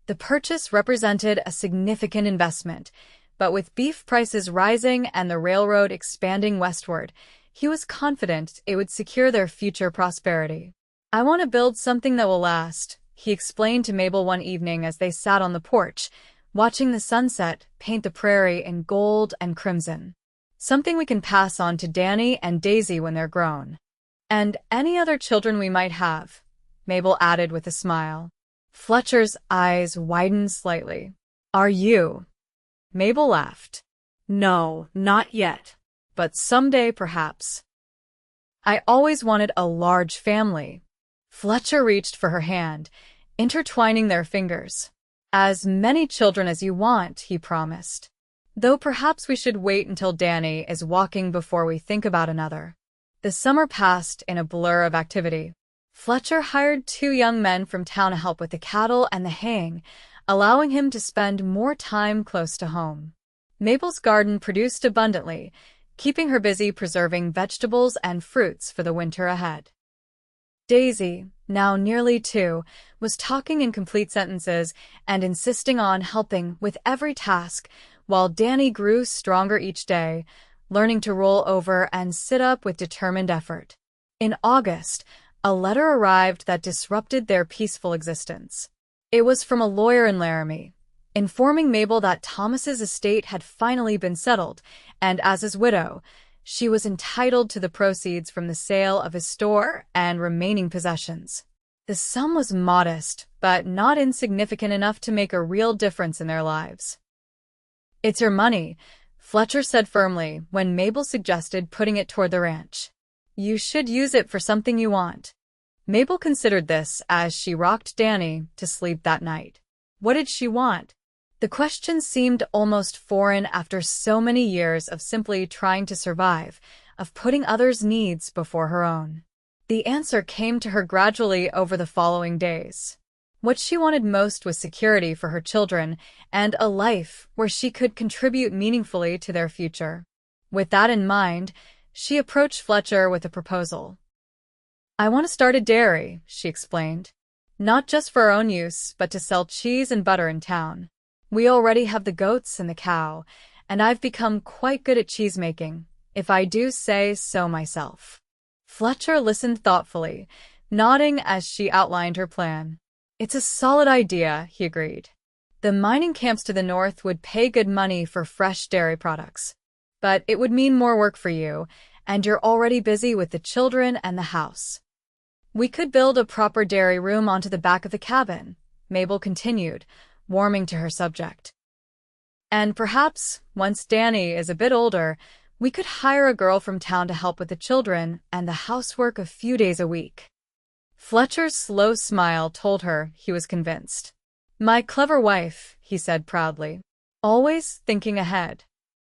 The purchase represented a significant investment, but with beef prices rising and the railroad expanding westward, he was confident it would secure their future prosperity. I want to build something that will last, he explained to Mabel one evening as they sat on the porch, watching the sunset paint the prairie in gold and crimson. Something we can pass on to Danny and Daisy when they're grown. And any other children we might have, Mabel added with a smile. Fletcher's eyes widened slightly. Are you? Mabel laughed. No, not yet. But someday, perhaps. I always wanted a large family. Fletcher reached for her hand, intertwining their fingers. As many children as you want, he promised. Though perhaps we should wait until Danny is walking before we think about another. The summer passed in a blur of activity. Fletcher hired 2 young men from town to help with the cattle and the haying, allowing him to spend more time close to home. Mabel's garden produced abundantly, keeping her busy preserving vegetables and fruits for the winter ahead. Daisy, now nearly 2, was talking in complete sentences and insisting on helping with every task, while Danny grew stronger each day, learning to roll over and sit up with determined effort. In August, a letter arrived that disrupted their peaceful existence. It was from a lawyer in Laramie, informing Mabel that Thomas's estate had finally been settled, and as his widow, she was entitled to the proceeds from the sale of his store and remaining possessions. The sum was modest, but not insignificant enough to make a real difference in their lives. It's your money, Fletcher said firmly when Mabel suggested putting it toward the ranch. You should use it for something you want. Mabel considered this as she rocked Danny to sleep that night. What did she want? The question seemed almost foreign after so many years of simply trying to survive, of putting others' needs before her own. The answer came to her gradually over the following days. What she wanted most was security for her children and a life where she could contribute meaningfully to their future. With that in mind, she approached Fletcher with a proposal. I want to start a dairy, she explained. Not just for our own use, but to sell cheese and butter in town. We already have the goats and the cow, and I've become quite good at cheese making, if I do say so myself. Fletcher listened thoughtfully, nodding as she outlined her plan. It's a solid idea, he agreed. The mining camps to the north would pay good money for fresh dairy products. But it would mean more work for you, and you're already busy with the children and the house. We could build a proper dairy room onto the back of the cabin, Mabel continued, warming to her subject. And perhaps, once Danny is a bit older, we could hire a girl from town to help with the children and the housework a few days a week. Fletcher's slow smile told her he was convinced. My clever wife, he said proudly, always thinking ahead.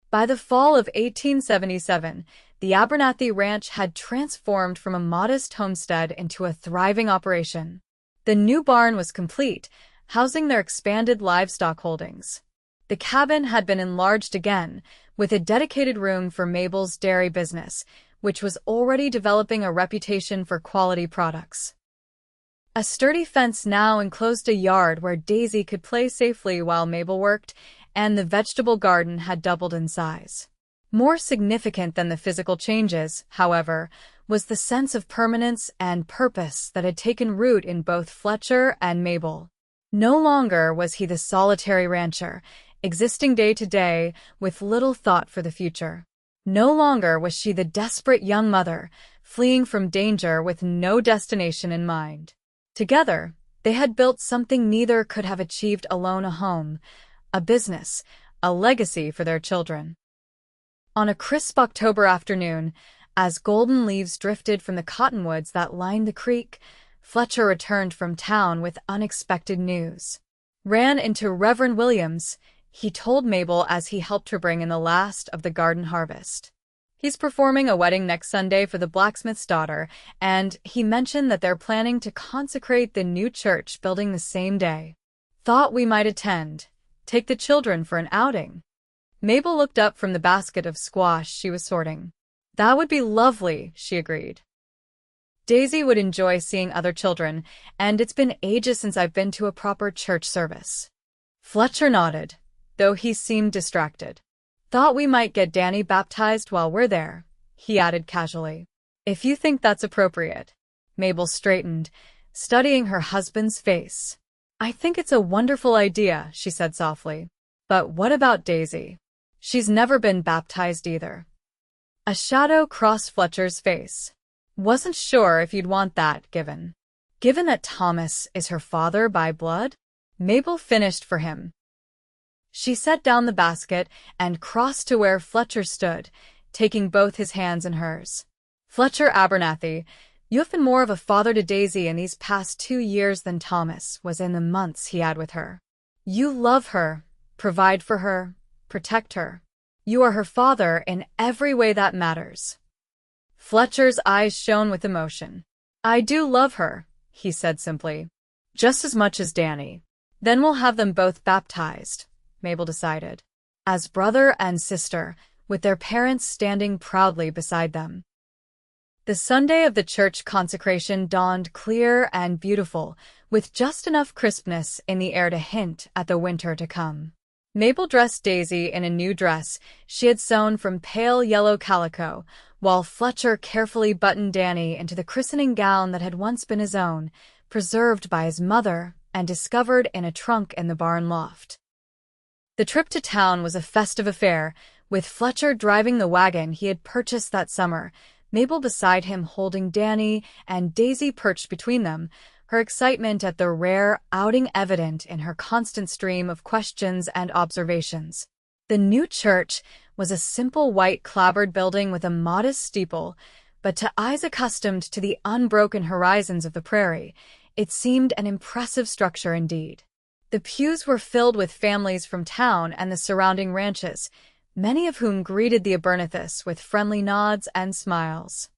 By the fall of 1877, the Abernathy Ranch had transformed from a modest homestead into a thriving operation. The new barn was complete, housing their expanded livestock holdings. The cabin had been enlarged again, with a dedicated room for Mabel's dairy business, which was already developing a reputation for quality products. A sturdy fence now enclosed a yard where Daisy could play safely while Mabel worked, and the vegetable garden had doubled in size. More significant than the physical changes, however, was the sense of permanence and purpose that had taken root in both Fletcher and Mabel. No longer was he the solitary rancher, existing day to day with little thought for the future. No longer was she the desperate young mother, fleeing from danger with no destination in mind. Together, they had built something neither could have achieved alone: a home, a business, a legacy for their children. On a crisp October afternoon, as golden leaves drifted from the cottonwoods that lined the creek, Fletcher returned from town with unexpected news. "Ran into Reverend Williams," he told Mabel as he helped her bring in the last of the garden harvest. "He's performing a wedding next Sunday for the blacksmith's daughter, and he mentioned that they're planning to consecrate the new church building the same day. Thought we might attend. Take the children for an outing." Mabel looked up from the basket of squash she was sorting. "That would be lovely," she agreed. "Daisy would enjoy seeing other children, and it's been ages since I've been to a proper church service." Fletcher nodded, though he seemed distracted. "Thought we might get Danny baptized while we're there," he added casually. "If you think that's appropriate." Mabel straightened, studying her husband's face. "I think it's a wonderful idea," she said softly. "But what about Daisy? She's never been baptized either." A shadow crossed Fletcher's face. "Wasn't sure if you'd want that, given that Thomas is her father by blood?" Mabel finished for him. She set down the basket and crossed to where Fletcher stood, taking both his hands in hers. "Fletcher Abernathy, you have been more of a father to Daisy in these past 2 years than Thomas was in the months he had with her. You love her, provide for her, protect her. You are her father in every way that matters." Fletcher's eyes shone with emotion. "I do love her," he said simply. "Just as much as Danny." "Then we'll have them both baptized," Mabel decided, as brother and sister, with their parents standing proudly beside them. The Sunday of the church consecration dawned clear and beautiful, with just enough crispness in the air to hint at the winter to come. Mabel dressed Daisy in a new dress she had sewn from pale yellow calico, while Fletcher carefully buttoned Danny into the christening gown that had once been his own, preserved by his mother and discovered in a trunk in the barn loft. The trip to town was a festive affair, with Fletcher driving the wagon he had purchased that summer, Mabel beside him holding Danny, and Daisy perched between them, her excitement at the rare outing evident in her constant stream of questions and observations. The new church was a simple white clapboard building with a modest steeple, but to eyes accustomed to the unbroken horizons of the prairie, it seemed an impressive structure indeed. The pews were filled with families from town and the surrounding ranches, many of whom greeted the Abernathys with friendly nods and smiles.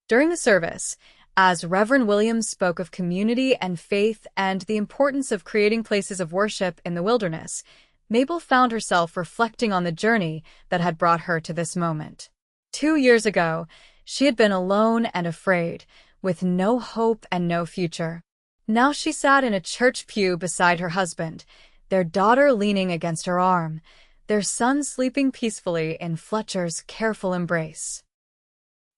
During the service, as Reverend Williams spoke of community and faith and the importance of creating places of worship in the wilderness, Mabel found herself reflecting on the journey that had brought her to this moment. 2 years ago, she had been alone and afraid, with no hope and no future. Now she sat in a church pew beside her husband, their daughter leaning against her arm, their son sleeping peacefully in Fletcher's careful embrace.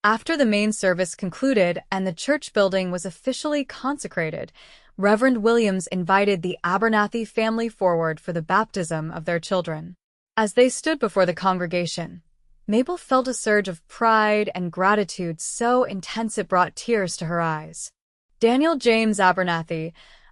After the main service concluded and the church building was officially consecrated, Reverend Williams invited the Abernathy family forward for the baptism of their children. As they stood before the congregation, Mabel felt a surge of pride and gratitude so intense it brought tears to her eyes. "Daniel James Abernathy,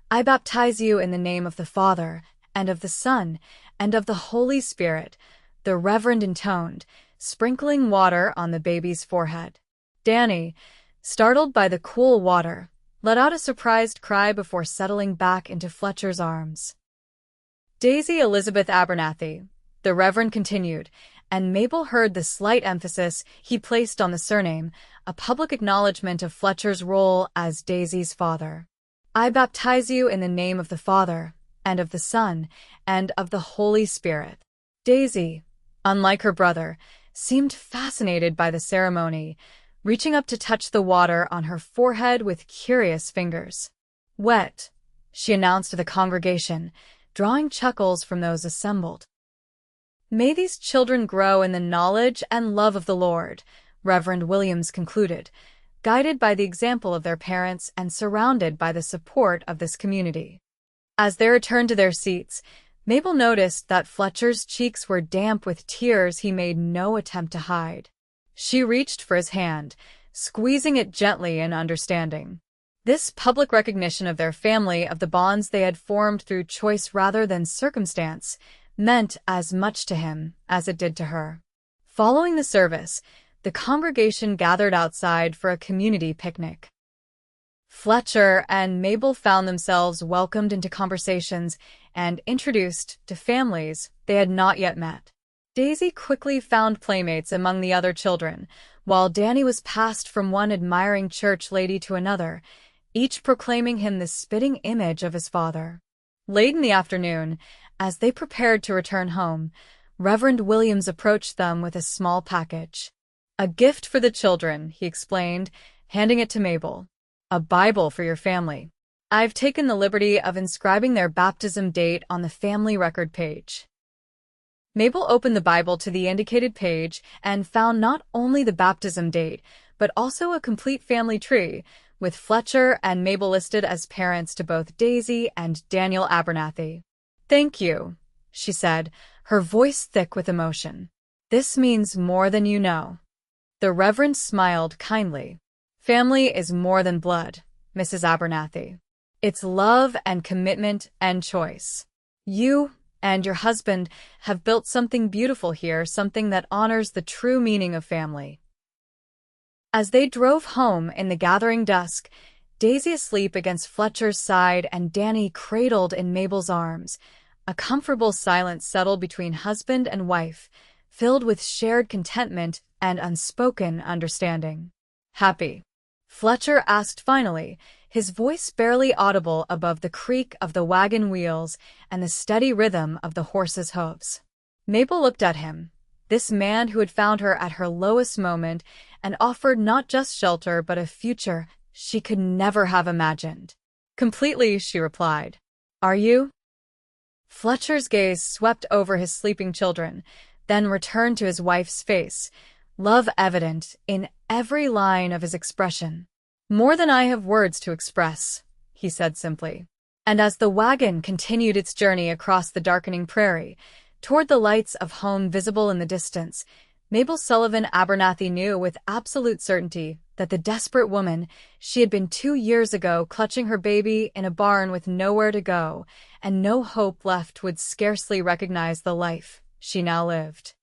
I baptize you in the name of the Father, and of the Son, and of the Holy Spirit," the Reverend intoned, sprinkling water on the baby's forehead. Danny, startled by the cool water, let out a surprised cry before settling back into Fletcher's arms. "Daisy Elizabeth Abernathy," the Reverend continued, and Mabel heard the slight emphasis he placed on the surname, a public acknowledgement of Fletcher's role as Daisy's father. I baptize you in the name of the Father, and of the Son, and of the Holy Spirit." Daisy, unlike her brother, seemed fascinated by the ceremony, reaching up to touch the water on her forehead with curious fingers. "Wet," she announced to the congregation, drawing chuckles from those assembled. "May these children grow in the knowledge and love of the Lord," Reverend Williams concluded, guided by the example of their parents and surrounded by the support of this community. As they returned to their seats, Mabel noticed that Fletcher's cheeks were damp with tears he made no attempt to hide. She reached for his hand, squeezing it gently in understanding. This public recognition of their family, of the bonds they had formed through choice rather than circumstance, meant as much to him as it did to her. Following the service, the congregation gathered outside for a community picnic. Fletcher and Mabel found themselves welcomed into conversations and introduced to families they had not yet met. Daisy quickly found playmates among the other children, while Danny was passed from one admiring church lady to another, each proclaiming him the spitting image of his father. Late in the afternoon, as they prepared to return home, Reverend Williams approached them with a small package. "A gift for the children," he explained, handing it to Mabel. "A Bible for your family. I've taken the liberty of inscribing their baptism date on the family record page." Mabel opened the Bible to the indicated page and found not only the baptism date, but also a complete family tree, with Fletcher and Mabel listed as parents to both Daisy and Daniel Abernathy. "Thank you," she said, her voice thick with emotion. "This means more than you know." The Reverend smiled kindly. "Family is more than blood, Mrs. Abernathy. It's love and commitment and choice. You and your husband have built something beautiful here, something that honors the true meaning of family." As they drove home in the gathering dusk, Daisy asleep against Fletcher's side and Danny cradled in Mabel's arms, a comfortable silence settled between husband and wife, filled with shared contentment and unspoken understanding. "Happy?" Fletcher asked finally, his voice barely audible above the creak of the wagon wheels and the steady rhythm of the horses' hooves. Mabel looked at him, this man who had found her at her lowest moment and offered not just shelter but a future she could never have imagined. "Completely," she replied. "Are you?" Fletcher's gaze swept over his sleeping children, then returned to his wife's face, love evident in every line of his expression. "More than I have words to express," he said simply. And as the wagon continued its journey across the darkening prairie, toward the lights of home visible in the distance, Mabel Sullivan Abernathy knew with absolute certainty that the desperate woman she had been 2 years ago clutching her baby in a barn with nowhere to go and no hope left would scarcely recognize the life she now lived.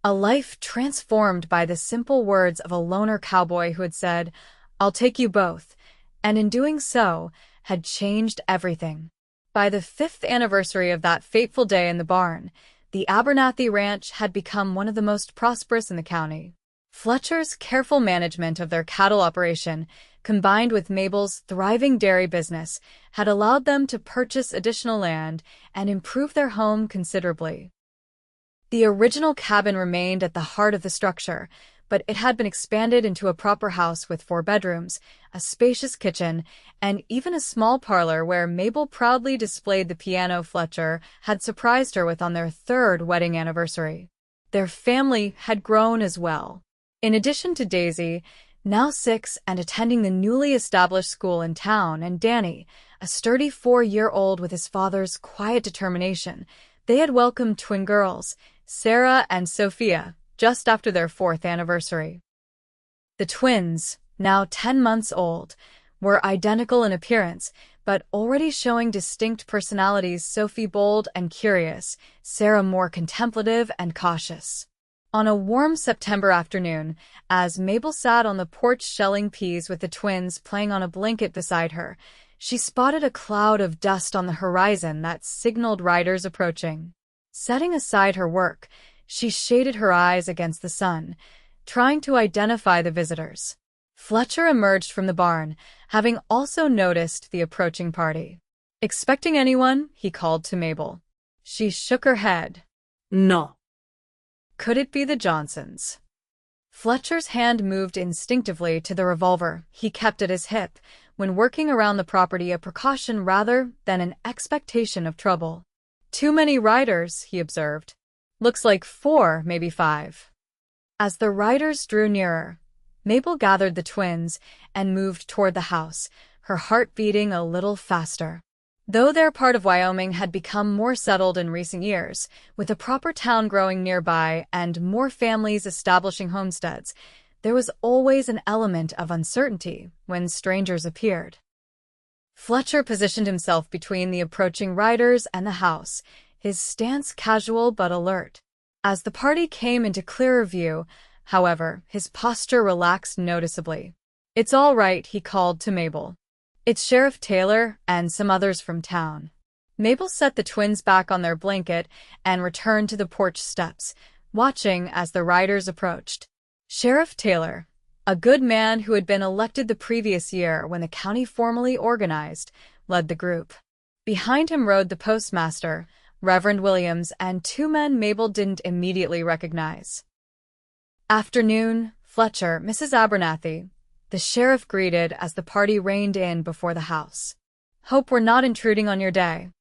A life transformed by the simple words of a loner cowboy who had said, "I'll take you both," and in doing so, had changed everything. By the 5th anniversary of that fateful day in the barn, the Abernathy Ranch had become one of the most prosperous in the county. Fletcher's careful management of their cattle operation, combined with Mabel's thriving dairy business, had allowed them to purchase additional land and improve their home considerably. The original cabin remained at the heart of the structure, but it had been expanded into a proper house with 4 bedrooms, a spacious kitchen, and even a small parlor where Mabel proudly displayed the piano Fletcher had surprised her with on their 3rd wedding anniversary. Their family had grown as well. In addition to Daisy, now 6 and attending the newly established school in town, and Danny, a sturdy 4-year-old with his father's quiet determination, they had welcomed twin girls, Sarah and Sophia, just after their 4th anniversary. The twins, now 10 months old, were identical in appearance, but already showing distinct personalities, Sophie bold and curious, Sarah more contemplative and cautious. On a warm September afternoon, as Mabel sat on the porch shelling peas with the twins playing on a blanket beside her, she spotted a cloud of dust on the horizon that signaled riders approaching. Setting aside her work, she shaded her eyes against the sun, trying to identify the visitors. Fletcher emerged from the barn, having also noticed the approaching party. "Expecting anyone?" he called to Mabel. She shook her head. No. Could it be the Johnsons? Fletcher's hand moved instinctively to the revolver he kept at his hip when working around the property, a precaution rather than an expectation of trouble. "Too many riders," he observed. "Looks like 4, maybe 5. As the riders drew nearer, Mabel gathered the twins and moved toward the house, her heart beating a little faster. Though their part of Wyoming had become more settled in recent years, with a proper town growing nearby and more families establishing homesteads, there was always an element of uncertainty when strangers appeared. Fletcher positioned himself between the approaching riders and the house, his stance casual but alert. As the party came into clearer view, however, his posture relaxed noticeably. "It's all right," he called to Mabel. "It's Sheriff Taylor and some others from town." Mabel set the twins back on their blanket and returned to the porch steps, watching as the riders approached. Sheriff Taylor, a good man who had been elected the previous year when the county formally organized, led the group. Behind him rode the postmaster, Reverend Williams, and 2 men Mabel didn't immediately recognize. "Afternoon, Fletcher, Mrs. Abernathy," the sheriff greeted as the party reined in before the house. "Hope we're not intruding on your day."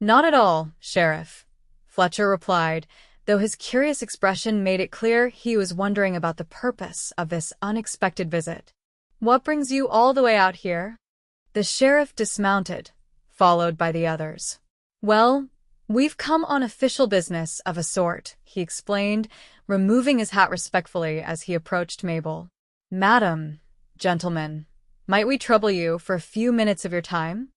"Not at all, Sheriff," Fletcher replied, though his curious expression made it clear he was wondering about the purpose of this unexpected visit. "What brings you all the way out here?" The sheriff dismounted, followed by the others. "Well, we've come on official business of a sort," he explained, removing his hat respectfully as he approached Mabel. "Madam, gentlemen, might we trouble you for a few minutes of your time?"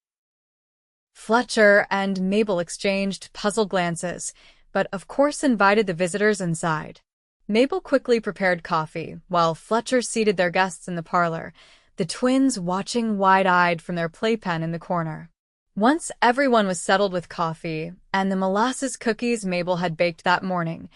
Fletcher and Mabel exchanged puzzled glances, but of course invited the visitors inside. Mabel quickly prepared coffee, while Fletcher seated their guests in the parlor, the twins watching wide-eyed from their playpen in the corner. Once everyone was settled with coffee and the molasses cookies Mabel had baked that morning,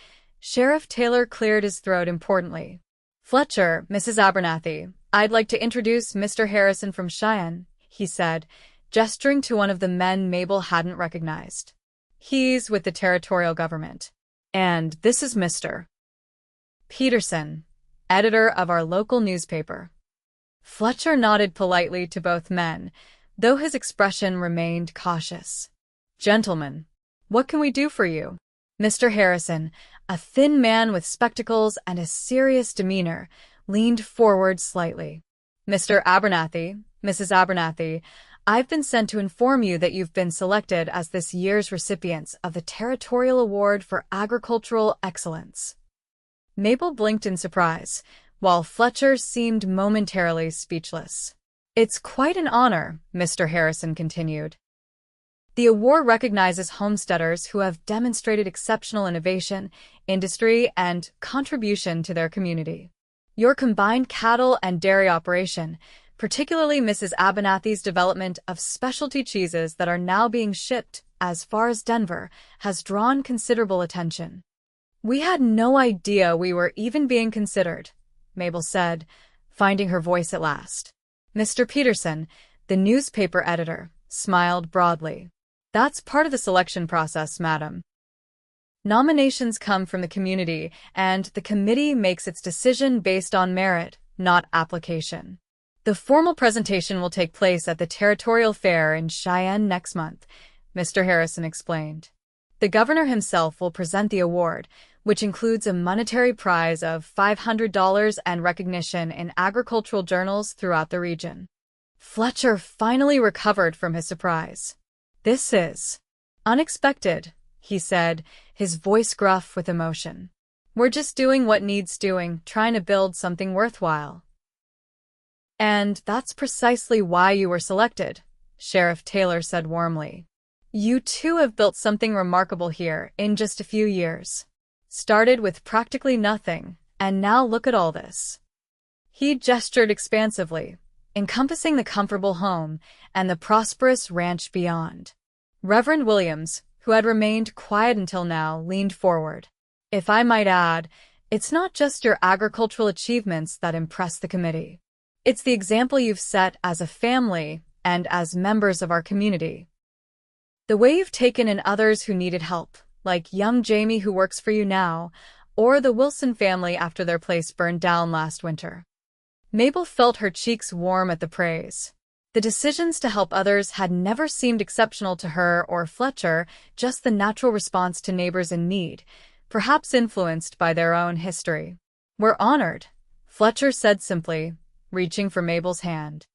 Sheriff Taylor cleared his throat importantly. "Fletcher, Mrs. Abernathy, I'd like to introduce Mr. Harrison from Cheyenne," he said, gesturing to one of the men Mabel hadn't recognized. "He's with the territorial government. And this is Mr. Peterson, editor of our local newspaper." Fletcher nodded politely to both men, though his expression remained cautious. "Gentlemen, what can we do for you?" Mr. Harrison, a thin man with spectacles and a serious demeanor, leaned forward slightly. "Mr. Abernathy, Mrs. Abernathy, I've been sent to inform you that you've been selected as this year's recipients of the Territorial Award for Agricultural Excellence." Mabel blinked in surprise, while Fletcher seemed momentarily speechless. "It's quite an honor," Mr. Harrison continued. "The award recognizes homesteaders who have demonstrated exceptional innovation, industry, and contribution to their community. Your combined cattle and dairy operation, particularly Mrs. Abernathy's development of specialty cheeses that are now being shipped as far as Denver, has drawn considerable attention." "We had no idea we were even being considered," Mabel said, finding her voice at last. Mr. Peterson, the newspaper editor, smiled broadly. "That's part of the selection process, madam. Nominations come from the community, and the committee makes its decision based on merit, not application. The formal presentation will take place at the Territorial Fair in Cheyenne next month," Mr. Harrison explained. "The governor himself will present the award, which includes a monetary prize of $500 and recognition in agricultural journals throughout the region." Fletcher finally recovered from his surprise. "This is unexpected," he said, his voice gruff with emotion. "We're just doing what needs doing, trying to build something worthwhile." "And that's precisely why you were selected," Sheriff Taylor said warmly. "You two have built something remarkable here in just a few years. Started with practically nothing, and now look at all this." He gestured expansively, encompassing the comfortable home and the prosperous ranch beyond. Reverend Williams, who had remained quiet until now, leaned forward. "If I might add, it's not just your agricultural achievements that impress the committee. It's the example you've set as a family and as members of our community. The way you've taken in others who needed help, like young Jamie who works for you now, or the Wilson family after their place burned down last winter. Mabel felt her cheeks warm at the praise. The decisions to help others had never seemed exceptional to her or Fletcher, just the natural response to neighbors in need, perhaps influenced by their own history. "We're honored," Fletcher said simply, reaching for Mabel's hand.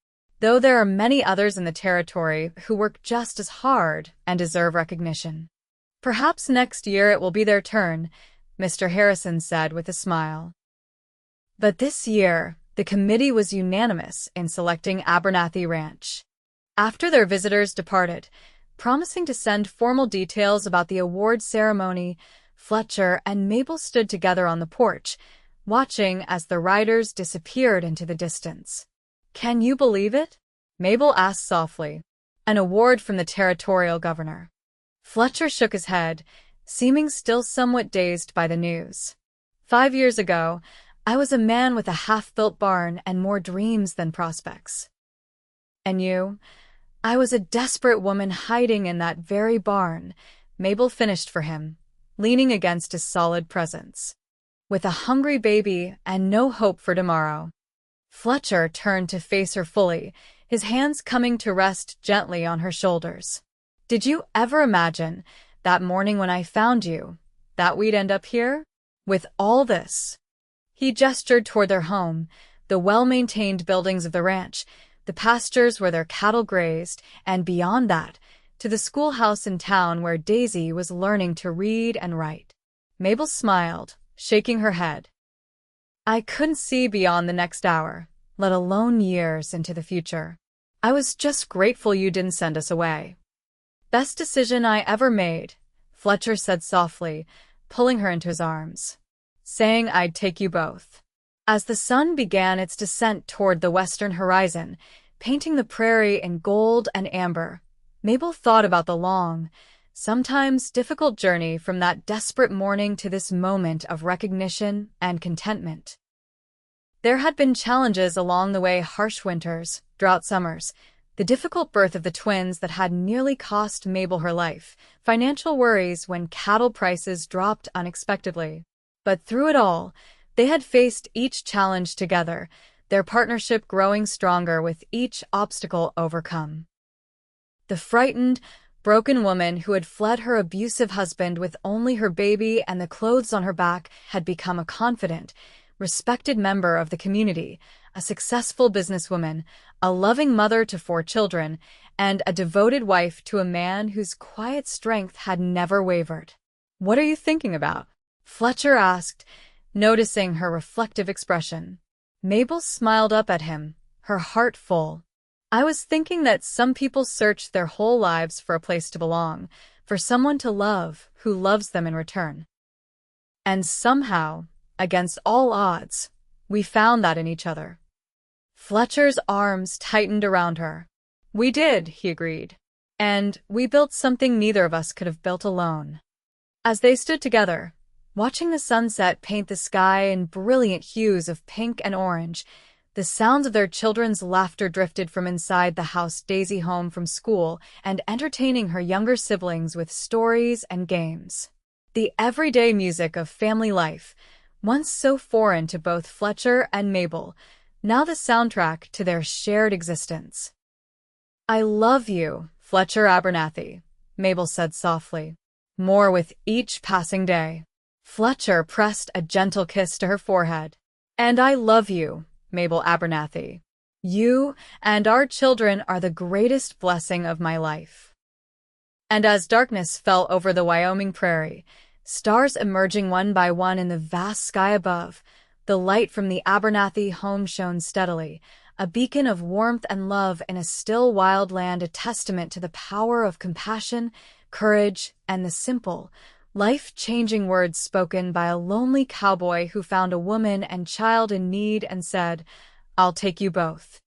"Though there are many others in the territory who work just as hard and deserve recognition. Perhaps next year it will be their turn," Mr. Harrison said with a smile. But this year, the committee was unanimous in selecting Abernathy Ranch. After their visitors departed, promising to send formal details about the award ceremony, Fletcher and Mabel stood together on the porch, watching as the riders disappeared into the distance. "Can you believe it?" Mabel asked softly. "An award from the territorial governor." Fletcher shook his head, seeming still somewhat dazed by the news. "5 years ago, I was a man with a half-built barn and more dreams than prospects. And you? I was a desperate woman hiding in that very barn," Mabel finished for him, leaning against his solid presence. "With a hungry baby and no hope for tomorrow." Fletcher turned to face her fully, his hands coming to rest gently on her shoulders. "Did you ever imagine, that morning when I found you, that we'd end up here? With all this?" He gestured toward their home, the well-maintained buildings of the ranch, the pastures where their cattle grazed, and beyond that, to the schoolhouse in town where Daisy was learning to read and write. Mabel smiled, shaking her head. "I couldn't see beyond the next hour, let alone years into the future. I was just grateful you didn't send us away." "Best decision I ever made," Fletcher said softly, pulling her into his arms. "Saying I'd take you both." As the sun began its descent toward the western horizon, painting the prairie in gold and amber, Mabel thought about the long, sometimes difficult journey from that desperate morning to this moment of recognition and contentment. There had been challenges along the way: harsh winters, drought summers, the difficult birth of the twins that had nearly cost Mabel her life, financial worries when cattle prices dropped unexpectedly. But through it all, they had faced each challenge together, their partnership growing stronger with each obstacle overcome. The frightened, broken woman who had fled her abusive husband with only her baby and the clothes on her back had become a confident, respected member of the community, a successful businesswoman, a loving mother to 4 children, and a devoted wife to a man whose quiet strength had never wavered. "What are you thinking about?" Fletcher asked, noticing her reflective expression. Mabel smiled up at him, her heart full. "I was thinking that some people search their whole lives for a place to belong, for someone to love who loves them in return. And somehow, against all odds, we found that in each other." Fletcher's arms tightened around her. "We did," he agreed. "And we built something neither of us could have built alone." As they stood together, watching the sunset paint the sky in brilliant hues of pink and orange, the sounds of their children's laughter drifted from inside the house Daisy home from school and entertaining her younger siblings with stories and games. The everyday music of family life, once so foreign to both Fletcher and Mabel, now the soundtrack to their shared existence. "I love you, Fletcher Abernathy," Mabel said softly, "more with each passing day." Fletcher pressed a gentle kiss to her forehead. "And I love you, Mabel Abernathy. You and our children are the greatest blessing of my life." And as darkness fell over the Wyoming prairie, stars emerging one by one in the vast sky above, the light from the Abernathy home shone steadily, a beacon of warmth and love in a still wild land, a testament to the power of compassion, courage, and the simple, life-changing words spoken by a lonely cowboy who found a woman and child in need and said, "I'll take you both."